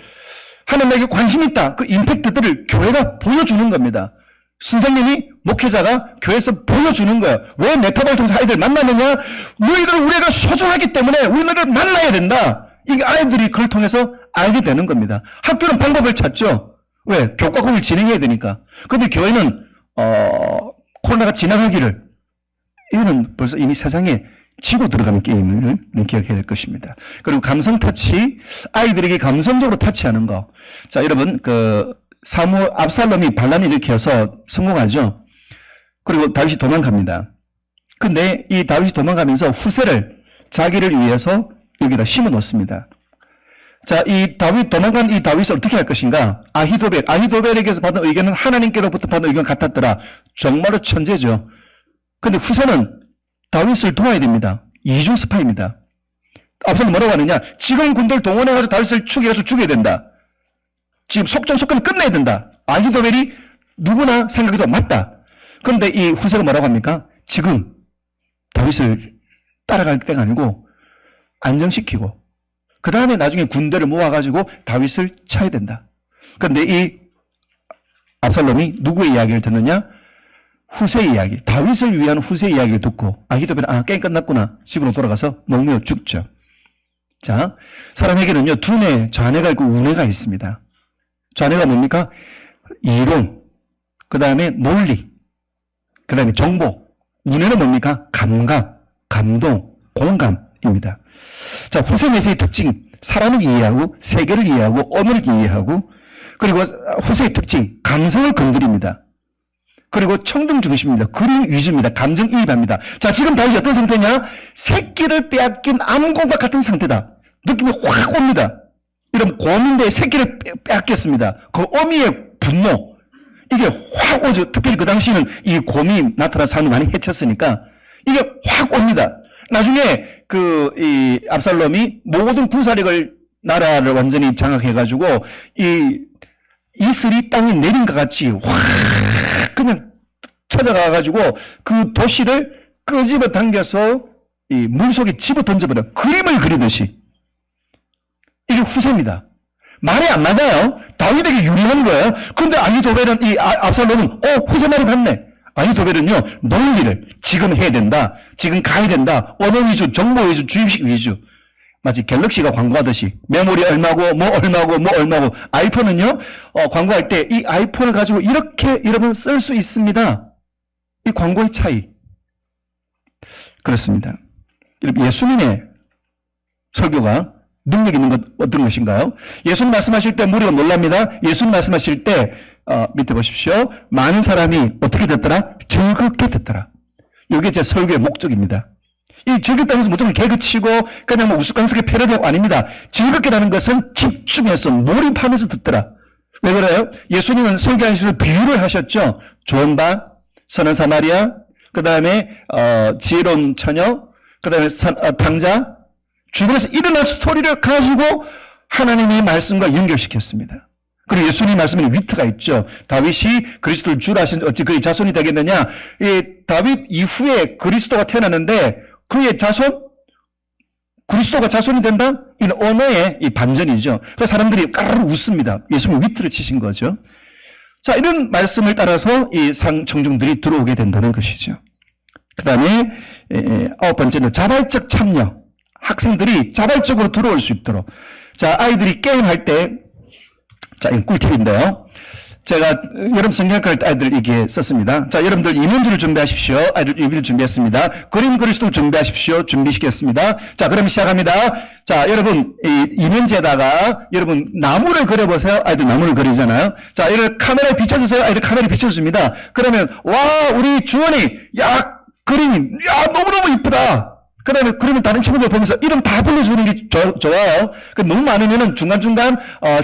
하나님 나에게 관심 있다. 그 임팩트들을 교회가 보여주는 겁니다. 선생님이, 목회자가 교회에서 보여주는 거예요. 왜 메타버스 통해서 아이들 만나느냐? 너희들 우리가 소중하기 때문에 우리를 만나야 된다. 이게 아이들이 그걸 통해서 알게 되는 겁니다. 학교는 방법을 찾죠. 왜? 교과목을 진행해야 되니까. 근데 교회는 코로나가 지나가기를, 이거는 벌써 이미 세상에 지고 들어가는 게임을 기억해야 될 것입니다. 그리고 감성 터치, 아이들에게 감성적으로 터치하는 거. 자, 여러분, 압살롬이 반란을 일으켜서 성공하죠. 그리고 다윗이 도망갑니다. 근데 이 다윗이 도망가면서 후세를 자기를 위해서 여기다 심어 놓습니다. 자, 이 도망간 이 다윗을 어떻게 할 것인가? 아히도벨에게서 받은 의견은 하나님께로부터 받은 의견 같았더라. 정말로 천재죠. 근데 후세는 다윗을 도와야 됩니다. 이중 스파입니다. 앞서는 뭐라고 하느냐? 지금 군대를 동원해가지고 다윗을 죽여야 된다. 지금 속전속결 끝내야 된다. 아히도벨이 누구나 생각해도 맞다. 그런데 이 후세가 뭐라고 합니까? 지금 다윗을 따라갈 때가 아니고 안정시키고 그 다음에 나중에 군대를 모아가지고 다윗을 쳐야 된다. 그런데 이 압살롬이 누구의 이야기를 듣느냐? 후세의 이야기, 다윗을 위한 후세의 이야기를 듣고 아히도벨은 게임 끝났구나. 집으로 돌아가서 목매어 죽죠. 자, 사람에게는요, 두뇌, 좌뇌가 있고 우뇌가 있습니다. 좌뇌가 뭡니까? 이론, 그 다음에 논리, 그 다음에 정보. 우뇌는 뭡니까? 감각, 감동, 공감입니다. 자, 후세메시의 특징, 사람을 이해하고, 세계를 이해하고, 언어를 이해하고, 그리고 후세의 특징, 감성을 건드립니다. 그리고 청중 중심입니다. 그림 위주입니다. 감정이입합니다. 자, 지금 다윗이 어떤 상태냐? 새끼를 빼앗긴 암곰과 같은 상태다. 느낌이 확 옵니다. 이런 곰인데 새끼를 빼앗겼습니다. 그 어미의 분노, 이게 확 오죠. 특별히 그 당시에는 이 곰이 나타난 사람이 많이 해쳤으니까 이게 확 옵니다. 나중에 이 압살롬이 모든 군사력을 나라를 완전히 장악해가지고 이슬이 땅에 내린 것 같이 확 그냥 찾아가가지고 그 도시를 끄집어 당겨서 이 물속에 집어 던져버려. 그림을 그리듯이. 이게 후세입니다. 말이 안 맞아요. 다윗에게 유리한 거예요. 근데 아히도벨은 압살롬은 후세 말이 맞네. 아히도벨은요, 논리를 지금 해야 된다. 지금 가야 된다. 언어 위주, 정보 위주, 주입식 위주. 마치 갤럭시가 광고하듯이 메모리 얼마고 뭐 얼마고 뭐 얼마고. 아이폰은요, 광고할 때 이 아이폰을 가지고 이렇게 여러분 쓸 수 있습니다. 이 광고의 차이. 그렇습니다. 예수님의 설교가 능력 있는 것 어떤 것인가요? 예수님 말씀하실 때 무리가 놀랍니다. 예수님 말씀하실 때 밑에 보십시오. 많은 사람이 어떻게 됐더라? 즐겁게 됐더라. 이게 제 설교의 목적입니다. 이 즐겁다는 것은 무조건 개그치고 그냥 뭐 우스꽝스럽게 패러디하고 아닙니다. 즐겁게라는 것은 집중해서 몰입하면서 듣더라. 왜 그래요? 예수님은 설교하시면서 비유를 하셨죠. 좋은 방, 선한 사마리아, 그 다음에 지혜로운 처녀, 그 다음에 당자, 주변에서 일어난 스토리를 가지고 하나님의 말씀과 연결시켰습니다. 그리고 예수님 말씀에는 위트가 있죠. 다윗이 그리스도를 주라 하신 어찌 그의 자손이 되겠느냐. 이 다윗 이후에 그리스도가 태어났는데 그의 자손, 그리스도가 자손이 된다? 이 언어의 이 반전이죠. 그래서 사람들이 까르르 웃습니다. 예수님 위트를 치신 거죠. 자, 이런 말씀을 따라서 이 청중들이 들어오게 된다는 것이죠. 그 다음에 9번째는 자발적 참여. 학생들이 자발적으로 들어올 수 있도록. 자, 아이들이 게임할 때, 자, 이건 꿀팁인데요. 제가 여러분 성경학할 때 아이들 이게 썼습니다. 자, 여러분들 이면지를 준비하십시오. 아이들 이면지를 준비했습니다. 그림 그리스도 준비하십시오. 준비시켰습니다. 자, 그럼 시작합니다. 자, 여러분 이면지에다가 여러분 나무를 그려보세요. 아이들 나무를 그리잖아요. 자, 이를 카메라에 비춰주세요. 아이들 카메라에 비춰줍니다. 그러면 와, 우리 주원이 야, 그림이 야, 너무너무 이쁘다. 그러면 다른 친구들 보면서 이름 다 불러주는 게 좋아요. 너무 많으면은 중간중간,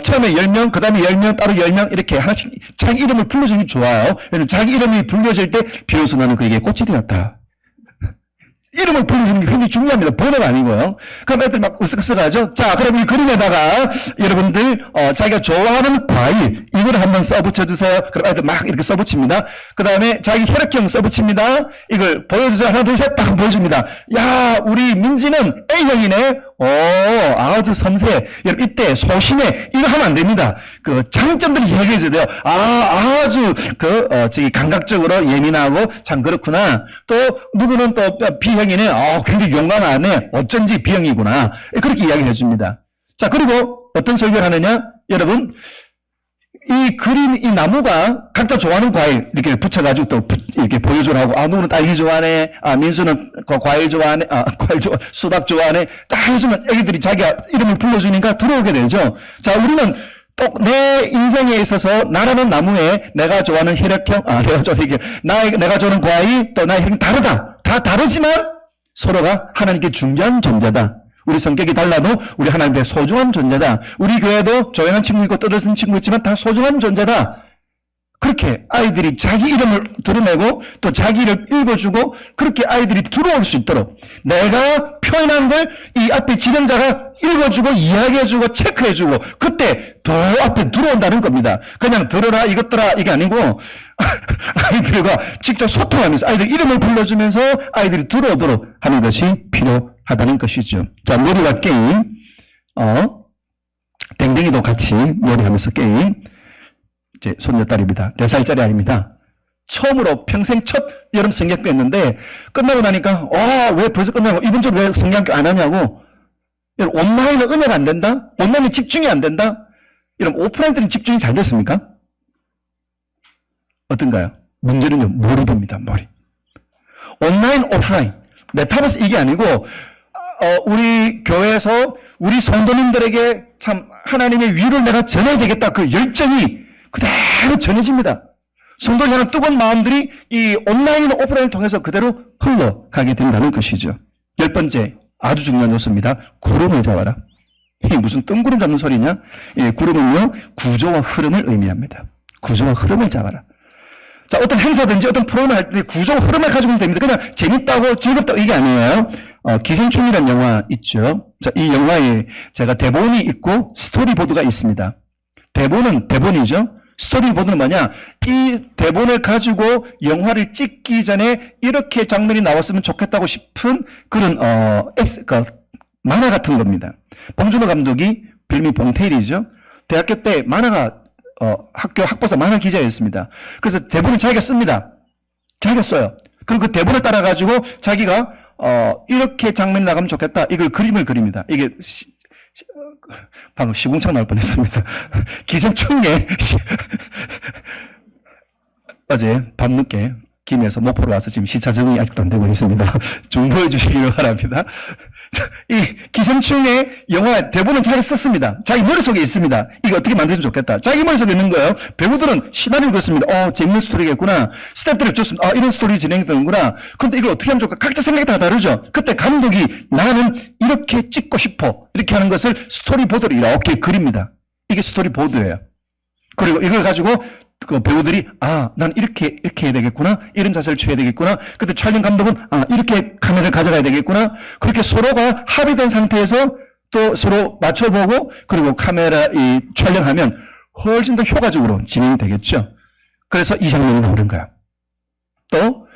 처음에 10명, 그 다음에 10명, 따로 10명, 이렇게 하나씩 자기 이름을 불러주는 게 좋아요. 왜냐면 자기 이름이 불려질 때, 비로소 나는 그에게 꽃이 되었다. 이름을 불러주는 게 굉장히 중요합니다. 번호가 아니고요. 그럼 애들 막 으쓱으쓱하죠? 자, 그럼 이 그림에다가 여러분들, 자기가 좋아하는 과일, 이걸 한번 써붙여주세요. 그럼 애들 막 이렇게 써붙입니다. 그 다음에 자기 혈액형 써붙입니다. 이걸 보여주세요. 하나, 둘, 셋, 딱 보여줍니다. 야, 우리 민지는 A형이네. 오, 아주 섬세. 여러분, 이때 소심해. 이거 하면 안 됩니다. 그 장점들이 얘기해줘야 돼요. 아주 감각적으로 예민하고 참 그렇구나. 또 누구는 또 B형이네. 굉장히 용감하네. 어쩐지 B형이구나. 그렇게 이야기를 해줍니다. 자, 그리고 어떤 설교를 하느냐? 여러분, 이 그림, 이 나무가 각자 좋아하는 과일 이렇게 붙여가지고 또 이렇게 보여주라고. 누구는 딸기 좋아하네. 민수는 과일 좋아하네. 과일 수박 좋아하네. 딱 해주면 애기들이 자기 이름을 불러주니까 들어오게 되죠. 자, 우리는 또 내 인생에 있어서 나라는 나무에 내가 좋아하는 혈액형, 내가 좋아하는 과일, 또 나의 혈액 다르다. 다 다르지만 서로가 하나님께 중요한 존재다. 우리 성격이 달라도 우리 하나님께 소중한 존재다. 우리 교회도 조용한 친구 있고 떠들썩는 친구 있지만 다 소중한 존재다. 그렇게 아이들이 자기 이름을 드러내고 또 자기 이름을 읽어주고 그렇게 아이들이 들어올 수 있도록 내가 표현한 걸 이 앞에 진행자가 읽어주고 이야기해주고 체크해주고 그때 더 앞에 들어온다는 겁니다. 그냥 들어라 이것들아 이게 아니고 아이들과 직접 소통하면서 아이들 이름을 불러주면서 아이들이 들어오도록 하는 것이 필요하다는 것이죠. 자, 놀이와 게임, 댕댕이도 같이 놀이하면서 게임. 제 손녀딸입니다. 4살짜리 아닙니다. 처음으로 평생 첫 여름 성경학교 했는데 끝나고 나니까 왜 벌써 끝나고 이번 주 왜 성경학교 안 하냐고 여러분, 온라인은 은혜가 안 된다? 온라인은 집중이 안 된다? 여러분, 오프라인 때는 집중이 잘 됐습니까? 어떤가요? 문제는요, 몰입입니다, 몰입. 온라인, 오프라인. 메타버스 이게 아니고, 우리 교회에서 우리 성도님들에게 참 하나님의 위를 내가 전해야 되겠다. 그 열정이 그대로 전해집니다. 성도를 향한 뜨거운 마음들이 이 온라인이나 오프라인을 통해서 그대로 흘러가게 된다는 것이죠. 10번째, 아주 중요한 요소입니다. 구름을 잡아라. 이게 무슨 뜬구름 잡는 소리냐? 예, 구름은요, 구조와 흐름을 의미합니다. 구조와 흐름을 잡아라. 자, 어떤 행사든지 어떤 프로그램을 할 때 구조와 흐름을 가지고 됩니다. 그냥 재밌다고 즐겁다고 이게 아니에요. 기생충이라는 영화 있죠. 자, 이 영화에 제가 대본이 있고 스토리보드가 있습니다. 대본이죠. 스토리보드는 뭐냐? 이 대본을 가지고 영화를 찍기 전에 이렇게 장면이 나왔으면 좋겠다고 싶은 그런 만화 같은 겁니다. 봉준호 감독이 별명이 봉태일이죠. 대학교 때 만화가 학교 학부사 만화 기자였습니다. 그래서 대본을 자기가 씁니다. 자기가 써요. 그럼 그 대본을 따라 가지고 자기가 이렇게 장면이 나가면 좋겠다. 이걸 그림을 그립니다. 이게 방금 시궁창 나올 뻔했습니다. 기생충에 어제 밤늦게 김해에서 목포로 와서 지금 시차 적응이 아직도 안 되고 있습니다. 정보해 주시기를 바랍니다. 이 기생충의 영화 대본은 잘 썼습니다. 자기 머릿속에 있습니다. 이거 어떻게 만들면 좋겠다. 자기 머릿속에 있는 거예요. 배우들은 시나리오를 그렸습니다. 재밌는 스토리겠구나. 스태프들이 좋습니다. 이런 스토리 진행되는구나. 그런데 이걸 어떻게 하면 좋을까? 각자 생각이 다 다르죠. 그때 감독이 나는 이렇게 찍고 싶어. 이렇게 하는 것을 스토리보드로 이렇게 그립니다. 이게 스토리보드예요. 그리고 이걸 가지고 그 배우들이 난 이렇게 해야 되겠구나. 이런 자세를 취해야 되겠구나. 그때 촬영 감독은 이렇게 카메라를 가져가야 되겠구나. 그렇게 서로가 합의된 상태에서 또 서로 맞춰보고 그리고 카메라 촬영하면 훨씬 더 효과적으로 진행이 되겠죠. 그래서 이 장면이 나오는 거야. 또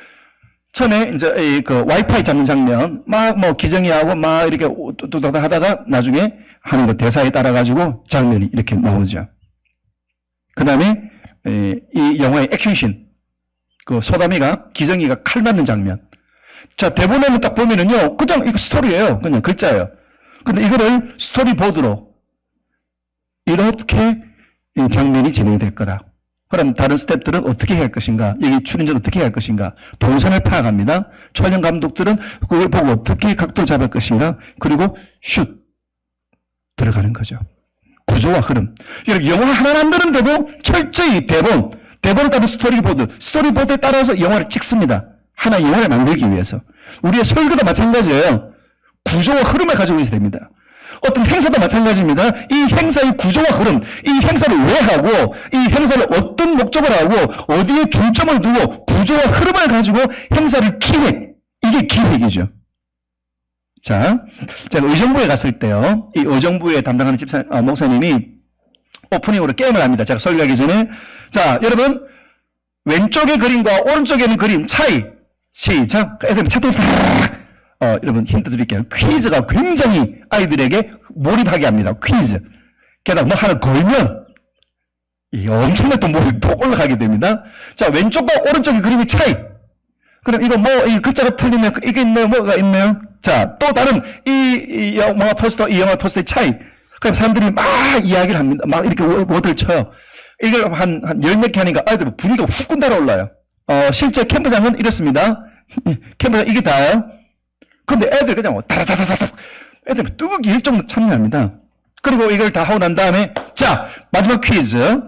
처음에 이제 그 와이파이 잡는 장면 기정이하고 이렇게 뚜뚜뚜 하다가 나중에 하는 거 대사에 따라 가지고 장면이 이렇게 나오죠. 그 다음에 이 영화의 액션씬, 그 소담이가 기정이가 칼 맞는 장면. 자, 대본에는 딱 보면은요, 그냥 이거 스토리예요. 그냥 글자예요. 근데 이거를 스토리보드로 이렇게 이 장면이 진행이 될 거다. 그럼 다른 스태프들은 어떻게 해야 할 것인가? 여기 출연자는 어떻게 해야 할 것인가? 동선을 파악합니다. 촬영 감독들은 그걸 보고 어떻게 각도를 잡을 것인가? 그리고 슛 들어가는 거죠. 구조와 흐름. 여러분, 영화 하나 만드는데도 철저히 대본을 따른 스토리보드에 따라서 영화를 찍습니다. 하나의 영화를 만들기 위해서. 우리의 설교도 마찬가지예요. 구조와 흐름을 가지고 있어야 됩니다. 어떤 행사도 마찬가지입니다. 이 행사의 구조와 흐름, 이 행사를 왜 하고, 이 행사를 어떤 목적을 하고, 어디에 중점을 두고, 구조와 흐름을 가지고 행사를 기획. 이게 기획이죠. 자, 제가 의정부에 갔을 때요, 이 의정부에 담당하는 목사님이 오프닝으로 게임을 합니다. 제가 설교하기 전에. 자, 여러분, 왼쪽의 그림과 오른쪽에 있는 그림 차이. 시작. 애들 차트 여러분 힌트 드릴게요. 퀴즈가 굉장히 아이들에게 몰입하게 합니다. 퀴즈. 게다가 뭐 하나 걸면 엄청나게 또 몰입이 또 올라가게 됩니다. 자, 왼쪽과 오른쪽의 그림의 차이. 그럼 이거 이 글자가 틀리면 이게 있나요? 뭐가 있나요? 자, 또 다른 이 영화 포스터의 차이. 그럼 사람들이 막 이야기를 합니다. 막 이렇게 워드를 쳐요. 이걸 한 열 몇 개 하니까 아이들 분위기가 훅 달아올라요. 실제 캠프장은 이렇습니다. 캠프장 이게 다예요. 근데 애들 그냥 다다다다다 애들 뜨겁게 일정 참여합니다. 그리고 이걸 다 하고 난 다음에 자, 마지막 퀴즈.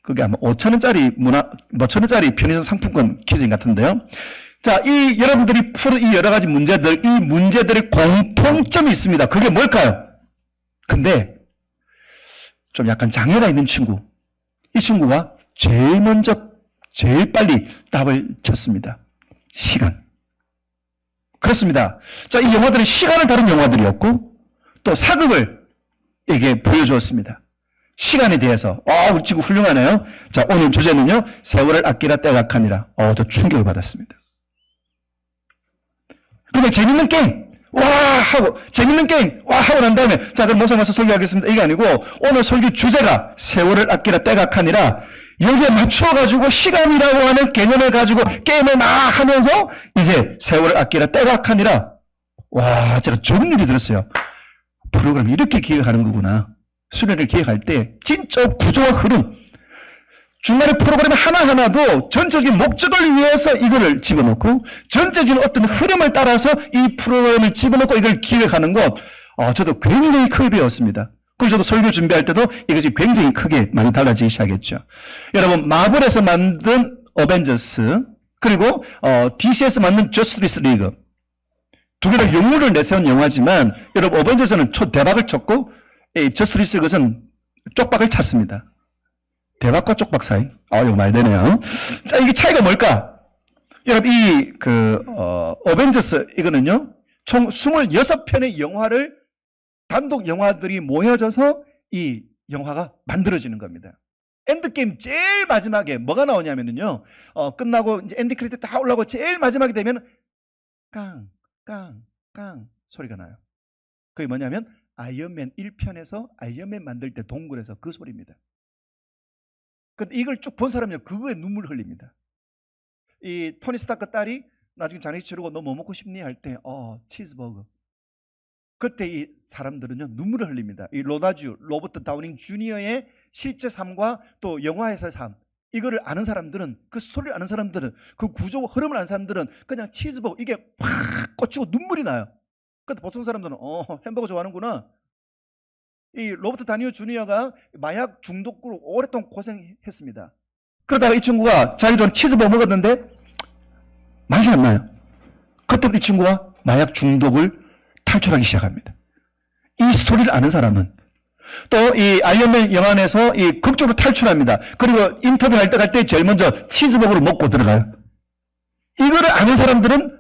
그게 아마 5,000원짜리 편의점 상품권 퀴즈인 같은데요. 자, 여러분들이 푸는 이 여러 가지 문제들, 이 문제들의 공통점이 있습니다. 그게 뭘까요? 근데 좀 약간 장애가 있는 친구. 이 친구가 제일 빨리 답을 쳤습니다. 시간. 그렇습니다. 자, 이 영화들은 시간을 다룬 영화들이었고, 또 사극을 이게 보여주었습니다. 시간에 대해서. 우리 친구 훌륭하네요. 자, 오늘 주제는요, 세월을 아끼라 때가 가니라. 저 충격을 받았습니다. 근데 재밌는 게임. 하고 난 다음에, 자, 그럼 목사 와서 설교하겠습니다. 이게 아니고, 오늘 설교 주제가 세월을 아끼라 때가 가니라. 여기에 맞추어가지고 시간이라고 하는 개념을 가지고 게임을 막 하면서 이제 세월을 아끼라 때가 가니라. 제가 좋은 일이 들었어요. 프로그램을 이렇게 기획하는 거구나. 수련을 기획할 때 진짜 구조와 흐름, 중간에 프로그램 하나하나도 전체적인 목적을 위해서 이거를 집어넣고 전체적인 어떤 흐름을 따라서 이 프로그램을 집어넣고 이걸 기획하는 것, 저도 굉장히 크게 배웠습니다. 그리고 저도 설교 준비할 때도 이것이 굉장히 크게 많이 달라지기 시작했죠. 여러분, 마블에서 만든 어벤져스, 그리고 DC에서 만든 저스티스 리그, 두 개 다 영웅을 내세운 영화지만 여러분, 어벤져스는 초대박을 쳤고 저스티스 리그는 쪽박을 찼습니다. 대박과 쪽박 사이. 이거 말 되네요. 자, 이게 차이가 뭘까? 여러분, 어벤져스, 이거는요, 총 26편의 영화를, 단독 영화들이 모여져서 이 영화가 만들어지는 겁니다. 엔드게임 제일 마지막에 뭐가 나오냐면요, 끝나고 이제 엔드 크레딧 다 올라오고 제일 마지막에 되면, 깡, 깡, 깡 소리가 나요. 그게 뭐냐면, 아이언맨 1편에서 아이언맨 만들 때 동굴에서 그 소리입니다. 근데 이걸 쭉 본 사람은요, 그거에 눈물 흘립니다. 이 토니 스타크 딸이 나중에 장례식 치르고 너 뭐 먹고 싶니? 할 때, 치즈버거. 그때 이 사람들은요, 눈물을 흘립니다. 이 로버트 다우닝 주니어의 실제 삶과 또 영화에서의 삶, 이거를 아는 사람들은, 그 스토리를 아는 사람들은, 그 구조와 흐름을 아는 사람들은 그냥 치즈버거, 이게 팍 꽂히고 눈물이 나요. 근데 보통 사람들은, 햄버거 좋아하는구나. 이 로버트 다니오 주니어가 마약 중독으로 오랫동안 고생했습니다. 그러다가 이 친구가 자기 좋아하는 치즈버거 먹었는데 맛이 안 나요. 그때부터 이 친구가 마약 중독을 탈출하기 시작합니다. 이 스토리를 아는 사람은, 또 이 아이언맨 영화에서 이 극적으로 탈출합니다. 그리고 인터뷰할 때 갈 때 제일 먼저 치즈버거를 먹고 들어가요. 이거를 아는 사람들은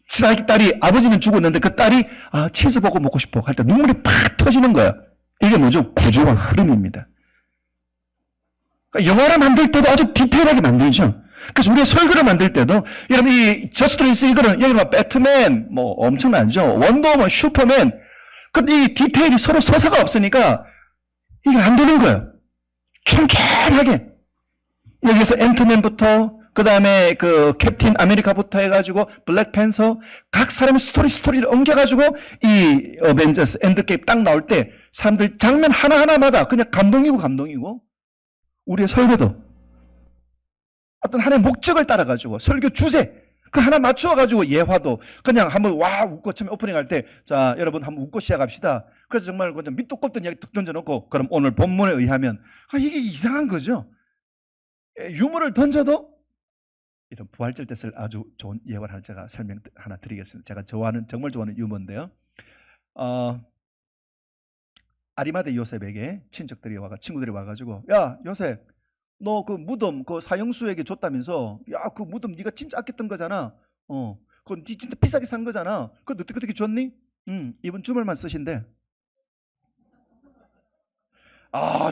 자기 딸이, 아버지는 죽었는데 그 딸이 치즈버거 먹고 싶어 할 때 눈물이 팍 터지는 거예요. 이게 뭐죠? 구조와 흐름입니다. 영화를 만들 때도 아주 디테일하게 만들죠. 그래서 우리가 설교를 만들 때도, 여러분, 이 저스티스 이거는, 예를 들어 배트맨, 뭐 엄청나죠. 원더우먼, 슈퍼맨. 근데 이 디테일이 서로 서사가 없으니까 이게 안 되는 거예요. 촘촘하게. 여기서 앤트맨부터, 그 다음에 그 캡틴 아메리카부터 해가지고 블랙팬서, 각 사람의 스토리를 엉겨가지고 이 어벤져스 엔드게임 딱 나올 때 사람들 장면 하나하나마다 그냥 감동이고, 우리의 설교도 어떤 하나의 목적을 따라가지고 설교 주제 그 하나 맞추어가지고, 예화도 그냥 한번 웃고 처음에 오프닝 할 때, 자 여러분 한번 웃고 시작합시다. 그래서 정말 그냥 밑도 꼽던 이야기 툭 던져놓고, 그럼 오늘 본문에 의하면, 이게 이상한 거죠. 유머를 던져도 이런 부활절 때 쓸 아주 좋은 예화를 제가 설명 하나 드리겠습니다. 제가 정말 좋아하는 유머인데요. 아리마대 요셉에게 친구들이 와가지고, 야 요셉, 너 그 무덤 그 사형수에게 줬다면서, 야 그 무덤 네가 진짜 아꼈던 거잖아. 그건 네 진짜 비싸게 산 거잖아. 그거 어떻게 줬니? 이번 주말만 쓰신대.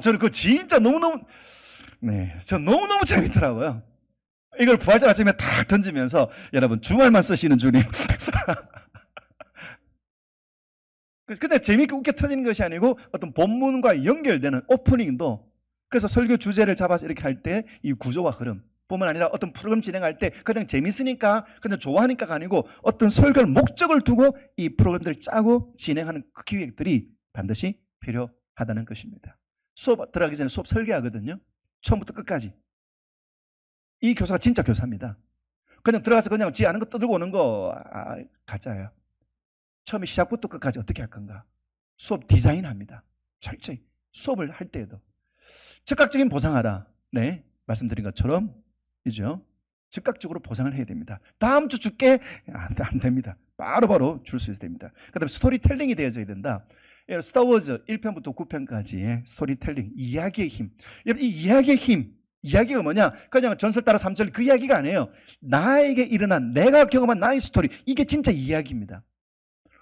저는 그거 진짜 너무너무, 저 너무너무 재밌더라고요. 이걸 부활절 아침에 다 던지면서, 여러분 주말만 쓰시는 주님. 근데 재밌게 웃게 터지는 것이 아니고 어떤 본문과 연결되는 오프닝도, 그래서 설교 주제를 잡아서 이렇게 할 때 이 구조와 흐름 뿐만 아니라 어떤 프로그램 진행할 때 그냥 재밌으니까, 그냥 좋아하니까가 아니고 어떤 설교를 목적을 두고 이 프로그램들을 짜고 진행하는 그 기획들이 반드시 필요하다는 것입니다. 수업 들어가기 전에 수업 설계하거든요. 처음부터 끝까지. 이 교사가 진짜 교사입니다. 그냥 들어가서 그냥 지 아는 거 떠들고 오는 거 가짜예요. 처음에 시작부터 끝까지 어떻게 할 건가? 수업 디자인합니다. 철저히 수업을 할 때에도 즉각적인 보상하라. 말씀드린 것처럼 이죠. 즉각적으로 보상을 해야 됩니다. 다음 주 줄게, 안 됩니다. 바로바로 줄 수 있어야 됩니다. 그 다음에 스토리텔링이 되어져야 된다. 스타워즈 1편부터 9편까지의 스토리텔링, 이야기의 힘. 이 이야기의 힘, 이야기가 뭐냐? 그냥 전설 따라 3절 그 이야기가 아니에요. 나에게 일어난, 내가 경험한 나의 스토리, 이게 진짜 이야기입니다.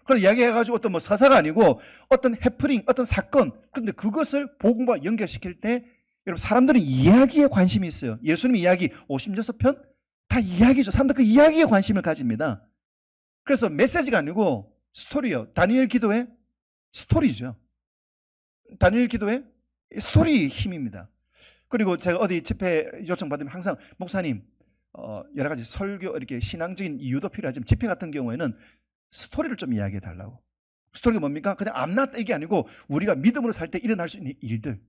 그래서 이야기해가지고 어떤 서사가 아니고 어떤 해프닝, 어떤 사건, 그런데 그것을 복음과 연결시킬 때, 여러분 사람들은 이야기에 관심이 있어요. 예수님 이야기 56편 다 이야기죠. 사람들 그 이야기에 관심을 가집니다. 그래서 메시지가 아니고 스토리요. 다니엘 기도회 스토리죠. 다니엘 기도회 스토리 힘입니다. 그리고 제가 어디 집회 요청 받으면 항상, 목사님 여러 가지 설교 이렇게 신앙적인 이유도 필요하지만 집회 같은 경우에는 스토리를 좀 이야기해 달라고. 스토리가 뭡니까? 그냥 암났다 이게 아니고 우리가 믿음으로 살 때 일어날 수 있는 일들.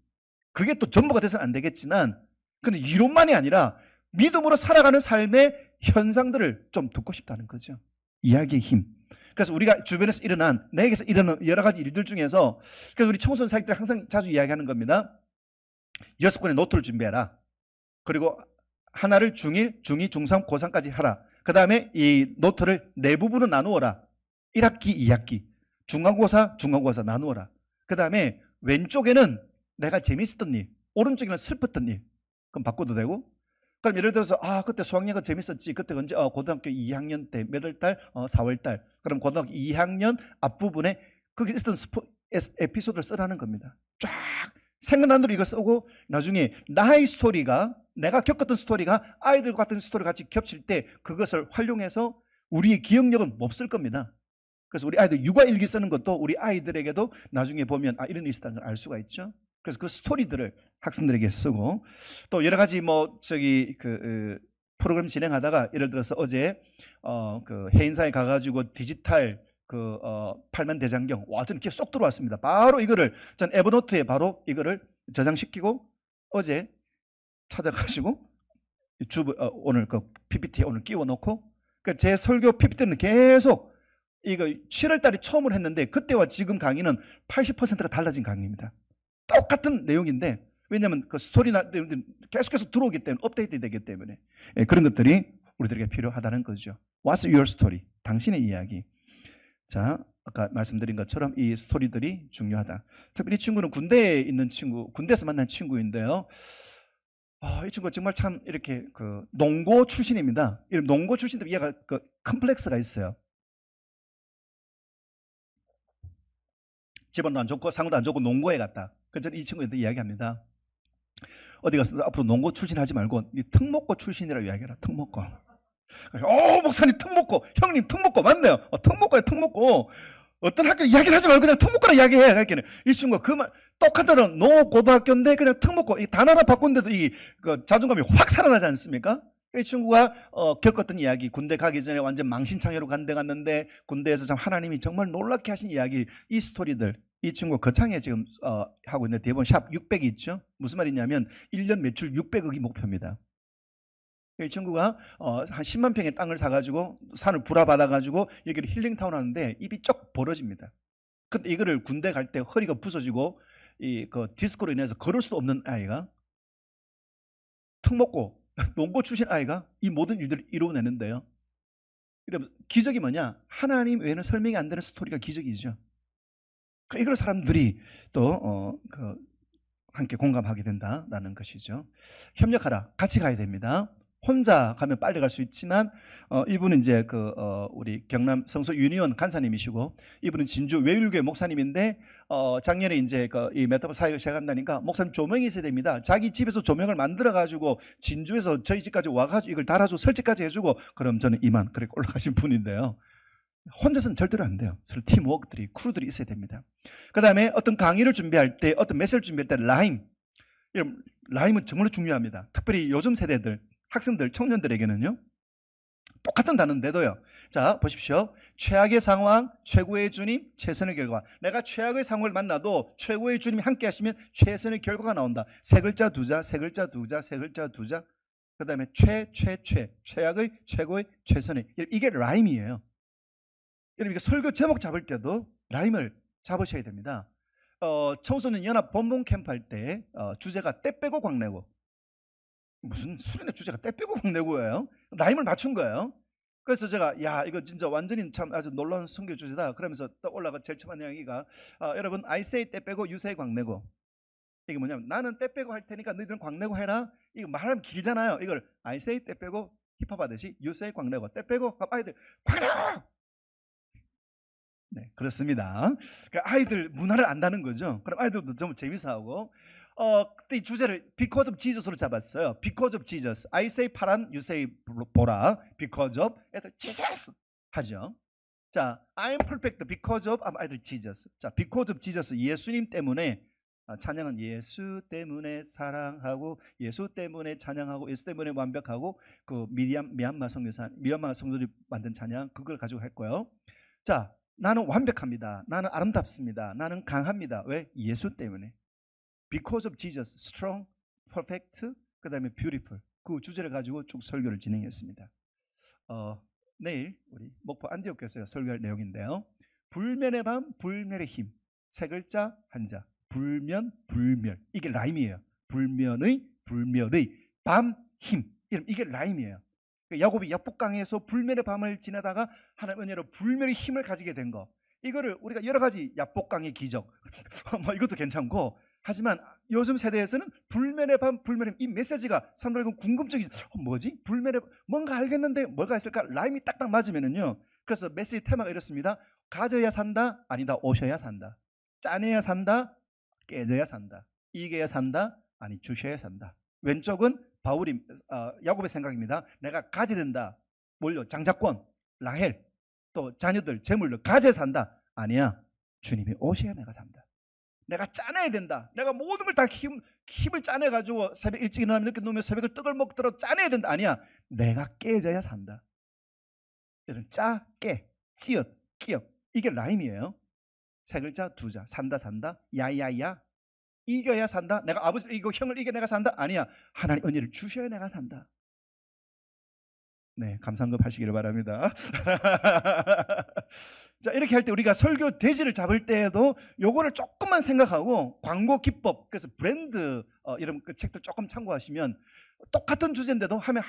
그게 또 전부가 돼서는 안 되겠지만 근데 이론만이 아니라 믿음으로 살아가는 삶의 현상들을 좀 듣고 싶다는 거죠. 이야기의 힘. 그래서 우리가 주변에서 일어난 내게서 일어난 여러 가지 일들 중에서 그래서 우리 청소년 사역들 항상 자주 이야기하는 겁니다. 6권의 노트를 준비해라. 그리고 하나를 중1, 중2, 중3, 고3까지 하라. 그 다음에 이 노트를 네 부분으로 나누어라. 1학기, 2학기. 중간고사, 중간고사 나누어라. 그 다음에 왼쪽에는 내가 재밌었던 일, 오른쪽에는 슬펐던 일. 그럼 바꿔도 되고. 그럼 예를 들어서 그때 수학여가 재밌었지. 그때 언제? 고등학교 2학년 때 몇 월 달? 4월 달. 그럼 고등학교 2학년 앞부분에 거기 있었던 에피소드를 쓰라는 겁니다. 쫙 생각난 대로 이거 쓰고 나중에 나의 스토리가 내가 겪었던 스토리가 아이들과 같은 스토리 같이 겹칠 때 그것을 활용해서 우리의 기억력은 못 쓸 겁니다. 그래서 우리 아이들 육아일기 쓰는 것도 우리 아이들에게도 나중에 보면 이런 일이 있었다는 걸 알 수가 있죠. 그래서 그 스토리들을 학생들에게 쓰고 또 여러 가지 프로그램 진행하다가 예를 들어서 어제 그 해인사에 가가지고 디지털 팔만 대장경 저는 기억 쏙 들어왔습니다. 바로 이거를 전 에버노트에 바로 이거를 저장시키고 어제 찾아가지고 유튜브 오늘 PPT에 오늘 끼워놓고 그러니까 제 설교 PPT는 계속 이거 7월 달에 처음으로 했는데 그때와 지금 강의는 80%가 달라진 강의입니다. 똑같은 내용인데 왜냐하면 그 스토리나 계속해서 들어오기 때문에 업데이트 되기 때문에 그런 것들이 우리들에게 필요하다는 거죠. What's your story? 당신의 이야기. 자, 아까 말씀드린 것처럼 이 스토리들이 중요하다. 특별히 이 친구는 군대에 있는 친구, 군대에서 만난 친구인데요. 이 친구가 정말 참 이렇게 농고 출신입니다. 농고 출신들 얘가 컴플렉스가 있어요. 집안도 안 좋고 상도 안 좋고 농고에 갔다. 그래서 이 친구한테 이야기합니다. 어디 가서 앞으로 농고 출신하지 말고 네 특목고 출신이라고 이야기해라. 특목고. 목사님 특목고, 형님 특목고 맞네요. 특목고야 특목고. 어떤 학교 이야기를 하지 말고 그냥 특목고라 이야기해. 그러니까 이 친구가 그 말 똑같은 농고등학교인데 그냥 특목고 이 단 하나 바꾼데도 자존감이 확 살아나지 않습니까? 이 친구가 겪었던 이야기, 군대 가기 전에 완전 망신창회로 군대 갔는데 군대에서 참 하나님이 정말 놀랍게 하신 이야기, 이 스토리들. 이 친구 거창에 지금 하고 있는데 대본 샵 600이 있죠. 무슨 말이냐면 1년 매출 600억이 목표입니다. 이 친구가 한 10만 평의 땅을 사가지고 산을 불화받아가지고 여기를 힐링타운 하는데 입이 쩍 벌어집니다. 근데 이거를 군대 갈 때 허리가 부서지고 디스크로 인해서 걸을 수도 없는 아이가 특목고 농고 출신 아이가 이 모든 일들을 이루어내는데요. 기적이 뭐냐? 하나님 외에는 설명이 안 되는 스토리가 기적이죠. 이걸 사람들이 또 함께 공감하게 된다라는 것이죠. 협력하라. 같이 가야 됩니다. 혼자 가면 빨리 갈 수 있지만 이분은 이제 우리 경남 성서 유니온 간사님이시고 이분은 진주 외율교회 목사님인데 작년에 이제 이 메타버 사역을 시작한다니까 목사님 조명이 있어야 됩니다. 자기 집에서 조명을 만들어 가지고 진주에서 저희 집까지 와가지고 이걸 달아주고 설치까지 해주고 그럼 저는 이만 그렇게 올라가신 분인데요. 혼자서는 절대로 안 돼요. 서로 팀워크들이 크루들이 있어야 됩니다. 그 다음에 어떤 강의를 준비할 때 어떤 메시지를 준비할 때 라임은 정말 중요합니다. 특별히 요즘 세대들 학생들, 청년들에게는요. 똑같은 단어인데도요. 자, 보십시오. 최악의 상황, 최고의 주님, 최선의 결과. 내가 최악의 상황을 만나도 최고의 주님이 함께 하시면 최선의 결과가 나온다. 세 글자 두 자, 세 글자 두 자, 세 글자 두 자. 그 다음에 최악의, 최고의, 최선의. 이게 라임이에요. 여러분, 설교 제목 잡을 때도 라임을 잡으셔야 됩니다. 청소년 연합 본봉 캠프 할 때 주제가 때 빼고 광내고. 무슨 수련회 주제가 때 빼고 광내고예요? 라임을 맞춘 거예요. 그래서 제가 이거 진짜 완전히 참 아주 놀라운 선교 주제다. 그러면서 또 올라가 제일 처음 한 이야기가 여러분 I say 때 빼고 you say 광내고. 이게 뭐냐면 나는 때 빼고 할 테니까 너희들은 광내고 해라. 이거 말하면 길잖아요. 이걸 I say 때 빼고 힙합 하듯이 you say 광내고 때 빼고 아이들 광내고. 네, 그렇습니다. 그러니까 아이들 문화를 안다는 거죠. 그럼 아이들도 좀 재밌어하고 그때 이 주제를 Because of Jesus로 잡았어요. Because of Jesus. I say 파란, you say 보라. Because of 애들 Jesus 하죠. 자, I'm perfect because of 아이들 Jesus. 자, Because of Jesus 예수님 때문에 찬양은 예수 때문에 사랑하고 예수 때문에 찬양하고 예수 때문에 완벽하고 미얀마 성도들이 만든 찬양 그걸 가지고 할 거예요. 자, 나는 완벽합니다. 나는 아름답습니다. 나는 강합니다. 왜? 예수 때문에. Because of Jesus, strong, perfect, 그 다음에 beautiful. 그 주제를 가지고 쭉 설교를 진행했습니다. 내일 우리 목포 안디옥 교회에서 설교할 내용인데요. 불면의 밤, 불멸의 힘. 세 글자 한자. 불면, 불멸. 이게 라임이에요. 불면의, 불멸의 밤, 힘. 이게 라임이에요. 야곱이 약복강에서 불멸의 밤을 지나다가 하나님 은혜로 불멸의 힘을 가지게 된 거. 이거를 우리가 여러 가지 약복강의 기적 뭐 이것도 괜찮고, 하지만 요즘 세대에서는 불멸의 밤, 불멸의 힘, 이 메시지가 사람들에게 궁금증이 뭐지? 불멸의 뭔가 알겠는데 뭐가 있을까? 라임이 딱딱 맞으면은요. 그래서 메시지 테마가 이렇습니다. 가져야 산다, 아니다 오셔야 산다. 짜내야 산다, 깨져야 산다. 이겨야 산다, 아니 주셔야 산다. 왼쪽은 바울이 야곱의 생각입니다. 내가 가져야 된다. 뭘요? 장자권, 라헬, 또 자녀들, 재물로 가져야 산다. 아니야. 주님이 오셔야 내가 산다. 내가 짜내야 된다. 내가 모든 걸 다 힘을 짜내가지고 새벽 일찍 일어나면 이렇게 놓으면 새벽을 떡을 먹도록 짜내야 된다. 아니야. 내가 깨져야 산다. 여러분, 짜, 깨, 찌엇, 끼엇. 이게 라임이에요. 세 글자 두 자. 산다, 산다. 야야야. 이겨야 산다. 내가 아버지를 이기고 형을 이겨 내가 산다. 아니야. 하나님 은혜를 주셔야 내가 산다. 네, 감상급 하시기를 바랍니다. 자, 이렇게 할 때 우리가 설교 대지를 잡을 때에도 요거를 조금만 생각하고, 광고 기법, 그래서 브랜드 이런 그 책들 조금 참고하시면 똑같은 주제인데도 하면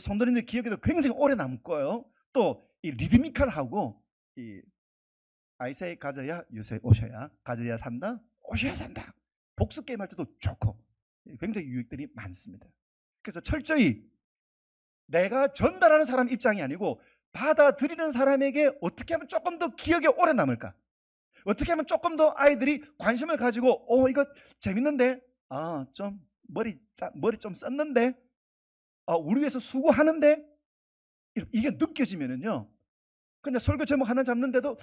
성도님들 기억에도 굉장히 오래 남고요. 또 이 리드미컬하고, 이 아이세 가져야 유세 오셔야, 가져야 산다, 오셔야 산다. 복수 게임 할 때도 좋고 굉장히 유익들이 많습니다. 그래서 철저히 내가 전달하는 사람 입장이 아니고 받아들이는 사람에게 어떻게 하면 조금 더 기억에 오래 남을까? 어떻게 하면 조금 더 아이들이 관심을 가지고 이거 재밌는데, 좀 머리 좀 썼는데, 우리 위해서 수고하는데, 이게 느껴지면은요. 그냥 설교 제목 하나 잡는데도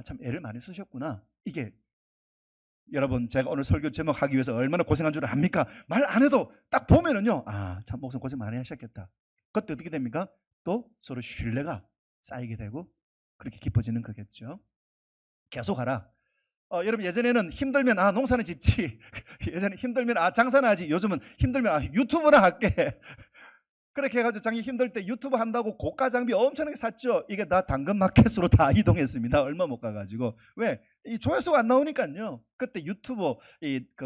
참 애를 많이 쓰셨구나. 이게 여러분, 제가 오늘 설교 제목 하기 위해서 얼마나 고생한 줄 압니까? 말 안 해도 딱 보면은요, 참 목사님 고생 많이 하셨겠다. 그것도 어떻게 됩니까? 또 서로 신뢰가 쌓이게 되고 그렇게 깊어지는 거겠죠. 계속 하라. 여러분, 예전에는 힘들면 농사는 짓지. 예전에 힘들면 장사는 하지. 요즘은 힘들면 유튜브나 할게. 그렇게 해가지고 장기 힘들 때 유튜브 한다고 고가 장비 엄청나게 샀죠. 이게 다 당근마켓으로 다 이동했습니다. 얼마 못 가가지고. 왜? 이 조회수가 안 나오니까요. 그때 유튜브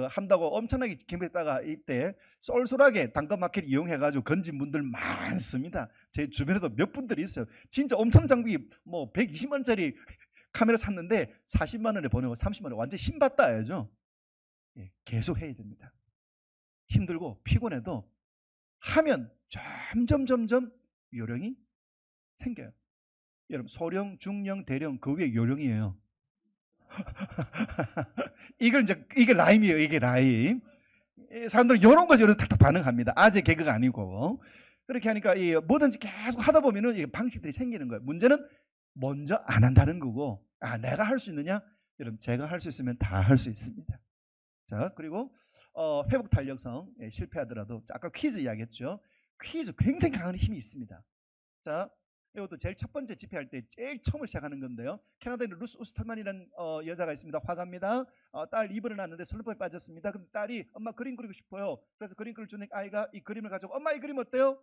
한다고 엄청나게 기획했다가 이때 쏠쏠하게 당근마켓 이용해가지고 건진 분들 많습니다. 제 주변에도 몇 분들이 있어요. 진짜 엄청 장비 120만짜리 카메라 샀는데 40만 원에 보내고 30만 원, 완전 신받다 해야죠. 계속 해야 됩니다. 힘들고 피곤해도 하면 점점 요령이 생겨요. 여러분, 소령, 중령, 대령, 그 위에 요령이에요. 이게 라임이에요. 이게 라임. 사람들은 이런 거죠. 이런 탁탁 반응합니다. 아재 개그가 아니고. 그렇게 하니까 뭐든지 계속 하다 보면은 방식들이 생기는 거예요. 문제는 먼저 안 한다는 거고, 내가 할 수 있느냐? 여러분, 제가 할 수 있으면 다 할 수 있습니다. 자, 그리고 회복 탄력성, 실패하더라도 아까 퀴즈 이야기했죠. 퀴즈 굉장히 강한 힘이 있습니다. 자, 이것도 제일 첫 번째 집회할 때 제일 처음으로 시작하는 건데요. 캐나다에 루스 우스터만이라는 여자가 있습니다. 화가입니다. 딸 입원을 낳았는데 슬럼프에 빠졌습니다. 근데 딸이 엄마 그림 그리고 싶어요. 그래서 그림 그릴 주는 아이가 이 그림을 가지고 엄마 이 그림 어때요?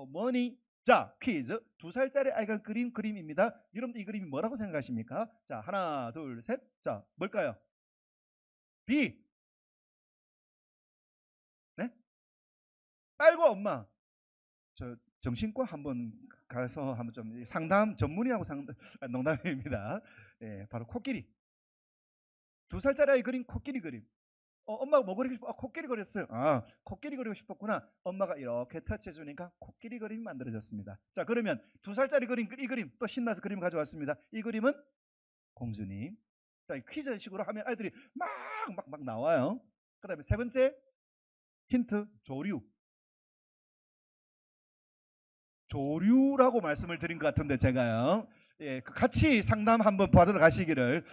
뭐니? 자, 퀴즈. 2살짜리 아이가 그린 그림입니다. 여러분들 이 그림이 뭐라고 생각하십니까? 자, 하나, 둘, 셋. 자, 뭘까요? B. 네? 딸과 엄마. 저 정신과 한번 가서 한번 좀 상담 전문의하고 농담입니다. 바로 코끼리. 2살짜리 아이 그린 코끼리 그림. 엄마가 뭐 그리고 싶어? 코끼리 그렸어요. 코끼리 그리고 싶었구나. 엄마가 이렇게 터치해 주니까 코끼리 그림이 만들어졌습니다. 자, 그러면 2살짜리 그림, 이 그림 또 신나서 그림 가져왔습니다. 이 그림은 공주님. 자, 퀴즈식으로 하면 아이들이 막 나와요. 그 다음에 세 번째 힌트, 조류. 조류라고 말씀을 드린 것 같은데 제가요. 같이 상담 한번 받으러 가시기를.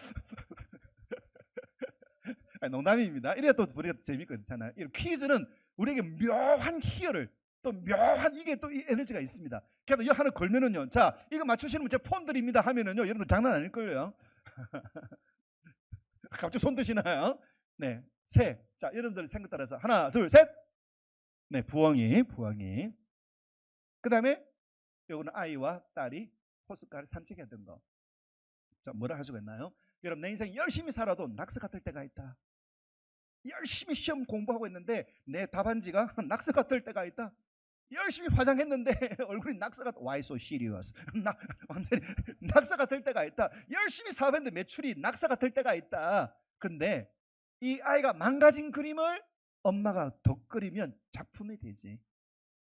농담입니다. 이래야 또 우리가 재밌고 괜찮아요. 퀴즈는 우리에게 묘한 희열을, 또 묘한 이게 또 이 에너지가 있습니다. 그래서 이 하나 걸면은요. 자, 이거 맞추시는 문제 폰 드립니다 하면은요. 여러분 장난 아닐 거예요. 갑자기 손 드시나요? 네, 새. 자, 여러분들 생각 따라서 하나, 둘, 셋. 네, 부엉이. 그 다음에 요거는 아이와 딸이 호숫가를 산책했던 거. 자, 뭐라 할 수가 있나요? 여러분, 내 인생 열심히 살아도 낙서 같을 때가 있다. 열심히 시험 공부하고 있는데 내 답안지가 낙서 같을 때가 있다. 열심히 화장했는데 얼굴이 낙서 같아. Why so serious? 완전히 낙서 같을 때가 있다. 열심히 사업했는데 매출이 낙서 같을 때가 있다. 근데 이 아이가 망가진 그림을 엄마가 덧그리면 작품이 되지.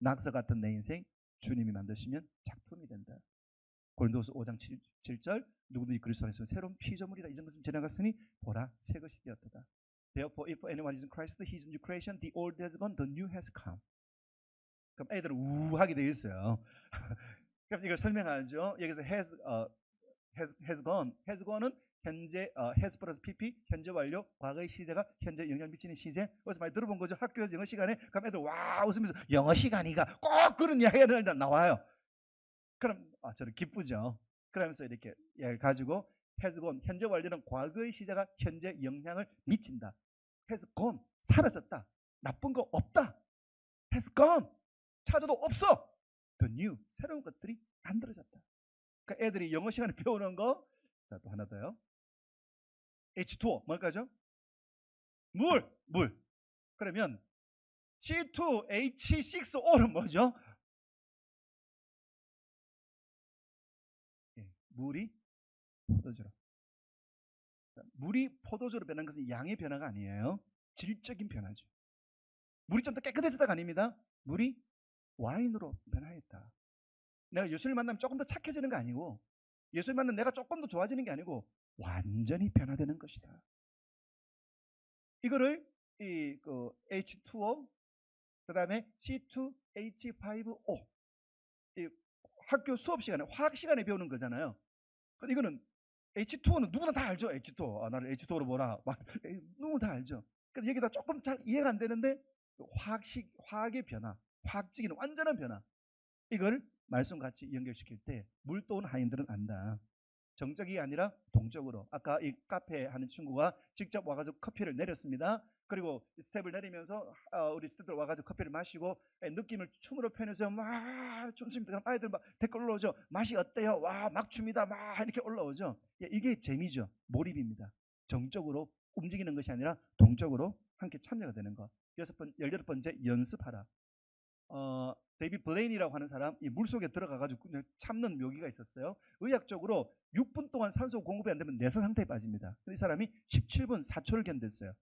낙서 같은 내 인생 주님이 만드시면 작품이 된다. 고린도후서 5장 7절 누구든지 그리스도 안에서 새로운 피조물이라 이전 것은 지나갔으니 보라 새 것이 되었다. Therefore if anyone is in Christ he is a new creation. The old has gone, the new has come. 그럼 애들은 우하게 되어 있어요. 그럼 이걸 설명하죠. 여기서 has gone은 현재 has 플러스 pp 현재 완료 과거의 시제가 현재 영향 미치는 시제. 어디서 많이 들어본 거죠. 학교 영어 시간에 그럼 애들 와 웃으면서 영어 시간이가 꼭 그런 이야기가 나와요. 그럼 저는 기쁘죠. 그러면서 이렇게 가지고 has gone 현재 완료는 과거의 시제가 현재 영향을 미친다. has gone 사라졌다. 나쁜 거 없다. has gone 찾아도 없어. the new 새로운 것들이 만들어졌다. 그러니까 애들이 영어 시간에 배우는 거. 자, 또 하나 더요. H2O 뭘까죠? 물. 그러면 C2H6O는 뭐죠? 물이 포도주로. 물이 포도주로 변한 것은 양의 변화가 아니에요. 질적인 변화죠. 물이 좀 더 깨끗해졌다가 아닙니다. 물이 와인으로 변화했다. 내가 예수를 만나면 조금 더 착해지는 거 아니고 예수를 만나면 내가 조금 더 좋아지는 게 아니고 완전히 변화되는 것이다. 이거를 H2O 그 다음에 C2H5O 학교 수업 시간에 화학 시간에 배우는 거잖아요. 근데 이거는 H2O는 누구나 다 알죠. H2O 나를 H2O로 보라 누구나 다 알죠. 근데 여기다 조금 잘 이해가 안 되는데 화학의 변화 화학적인 완전한 변화 이걸 말씀같이 연결시킬 때 물도 온 하인들은 안다. 정적이 아니라 동적으로. 아까 이 카페 하는 친구가 직접 와가지고 커피를 내렸습니다. 그리고 스텝을 내리면서 우리 스텝들 와가지고 커피를 마시고 느낌을 춤으로 표현해서 막 춤춥니다. 아이들 막 댓글 올라오죠. 맛이 어때요? 와 막 춥니다. 막 이렇게 올라오죠. 이게 재미죠. 몰입입니다. 정적으로 움직이는 것이 아니라 동적으로 함께 참여가 되는 것. 18번째 연습하라. 데이비 블레인이라고 하는 사람 이 물속에 들어가가지고 참는 묘기가 있었어요. 의학적으로 6분 동안 산소 공급이 안 되면 내성 상태에 빠집니다. 이 사람이 17분 4초를 견뎠어요.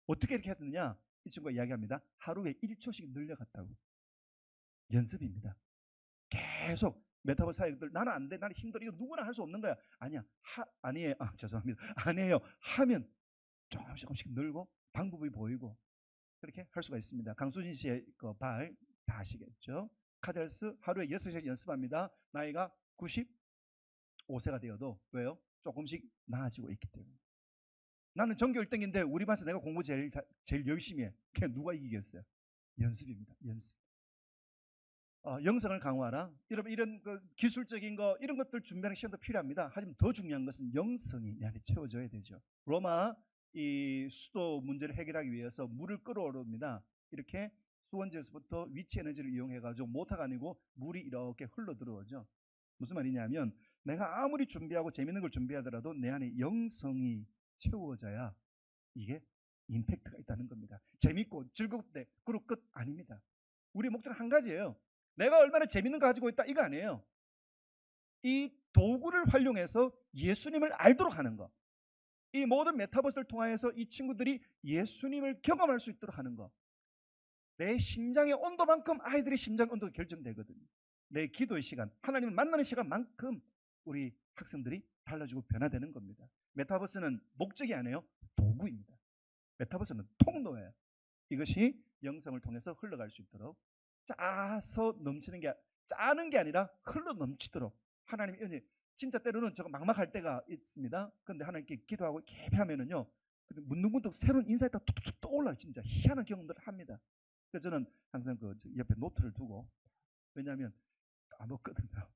어떻게 이렇게 했느냐? 이 친구가 이야기합니다. 하루에 1초씩 늘려갔다고. 연습입니다. 계속 메타버스 사역들 나는 안 돼, 나는 힘들어, 이거 누구나 할 수 없는 거야. 아니야, 아니에요. 죄송합니다. 아니에요. 하면 조금씩 늘고 방법이 보이고 그렇게 할 수가 있습니다. 강수진 씨의 그 발 다 아시겠죠? 카델스 하루에 6시간 연습합니다. 나이가 95세가 되어도 왜요? 조금씩 나아지고 있기 때문에. 나는 전교 1등인데 우리 반에서 내가 공부 제일 열심히 해. 그냥 누가 이기겠어요? 연습입니다. 연습. 영성을 강화하라. 여러분 이런 그 기술적인 거 이런 것들 준비하는 시간도 필요합니다. 하지만 더 중요한 것은 영성이 내 안에 채워져야 되죠. 로마 이 수도 문제를 해결하기 위해서 물을 끌어오릅니다. 이렇게 수원지에서부터 위치 에너지를 이용해가지고 모터가 아니고 물이 이렇게 흘러 들어오죠. 무슨 말이냐면 내가 아무리 준비하고 재밌는 걸 준비하더라도 내 안에 영성이 채워져야 이게 임팩트가 있다는 겁니다. 재밌고 즐겁대 그리고 끝 아닙니다. 우리 목적은 한 가지예요. 내가 얼마나 재밌는 거 가지고 있다 이거 아니에요. 이 도구를 활용해서 예수님을 알도록 하는 거. 이 모든 메타버스를 통해서 이 친구들이 예수님을 경험할 수 있도록 하는 거. 내 심장의 온도만큼 아이들의 심장의 온도가 결정되거든요. 내 기도의 시간, 하나님을 만나는 시간만큼 우리 학생들이 달라지고 변화되는 겁니다. 메타버스는 목적이 아니에요. 도구입니다. 메타버스는 통로예요. 이것이 영성을 통해서 흘러갈 수 있도록 짜서 넘치는 게 짜는 게 아니라 흘러 넘치도록 하나님의 은혜. 진짜 때로는 저거 막막할 때가 있습니다. 그런데 하나님께 기도하고 깊이 하면은요 문득문득 새로운 인사이트가 툭툭 떠올라요. 진짜 희한한 경험들을 합니다. 그래서 저는 항상 그 옆에 노트를 두고 왜냐하면 까먹거든요.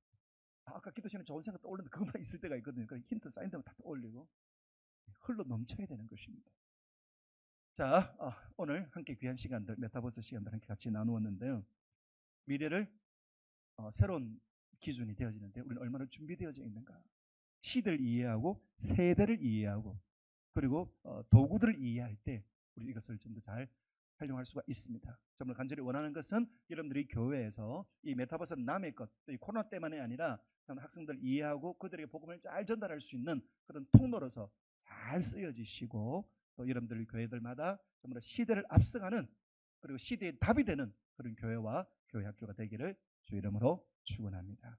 아까 기도 시간에 좋은 생각 떠올르는데 그것만 있을 때가 있거든요. 그 힌트 쌓인 데면 다 떠올리고 흘러 넘쳐야 되는 것입니다. 자, 오늘 함께 귀한 시간들, 메타버스 시간들 함께 같이 나누었는데요. 미래를 새로운 기준이 되어지는데 우리는 얼마나 준비되어져 있는가. 시대를 이해하고 세대를 이해하고 그리고 도구들을 이해할 때 우리 이것을 좀 더 잘 활용할 수가 있습니다. 정말 간절히 원하는 것은 여러분들이 교회에서 이 메타버스 남의 것, 이 코로나 때만이 아니라 학생들 이해하고 그들에게 복음을 잘 전달할 수 있는 그런 통로로서 잘 쓰여지시고 또 여러분들 교회들마다 정말 시대를 앞서가는 그리고 시대의 답이 되는 그런 교회와 교회 학교가 되기를 주 이름으로 축원합니다.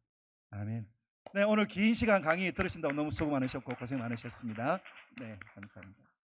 아멘. 네, 오늘 긴 시간 강의 들으신다고 너무 수고 많으셨고 고생 많으셨습니다. 네, 감사합니다.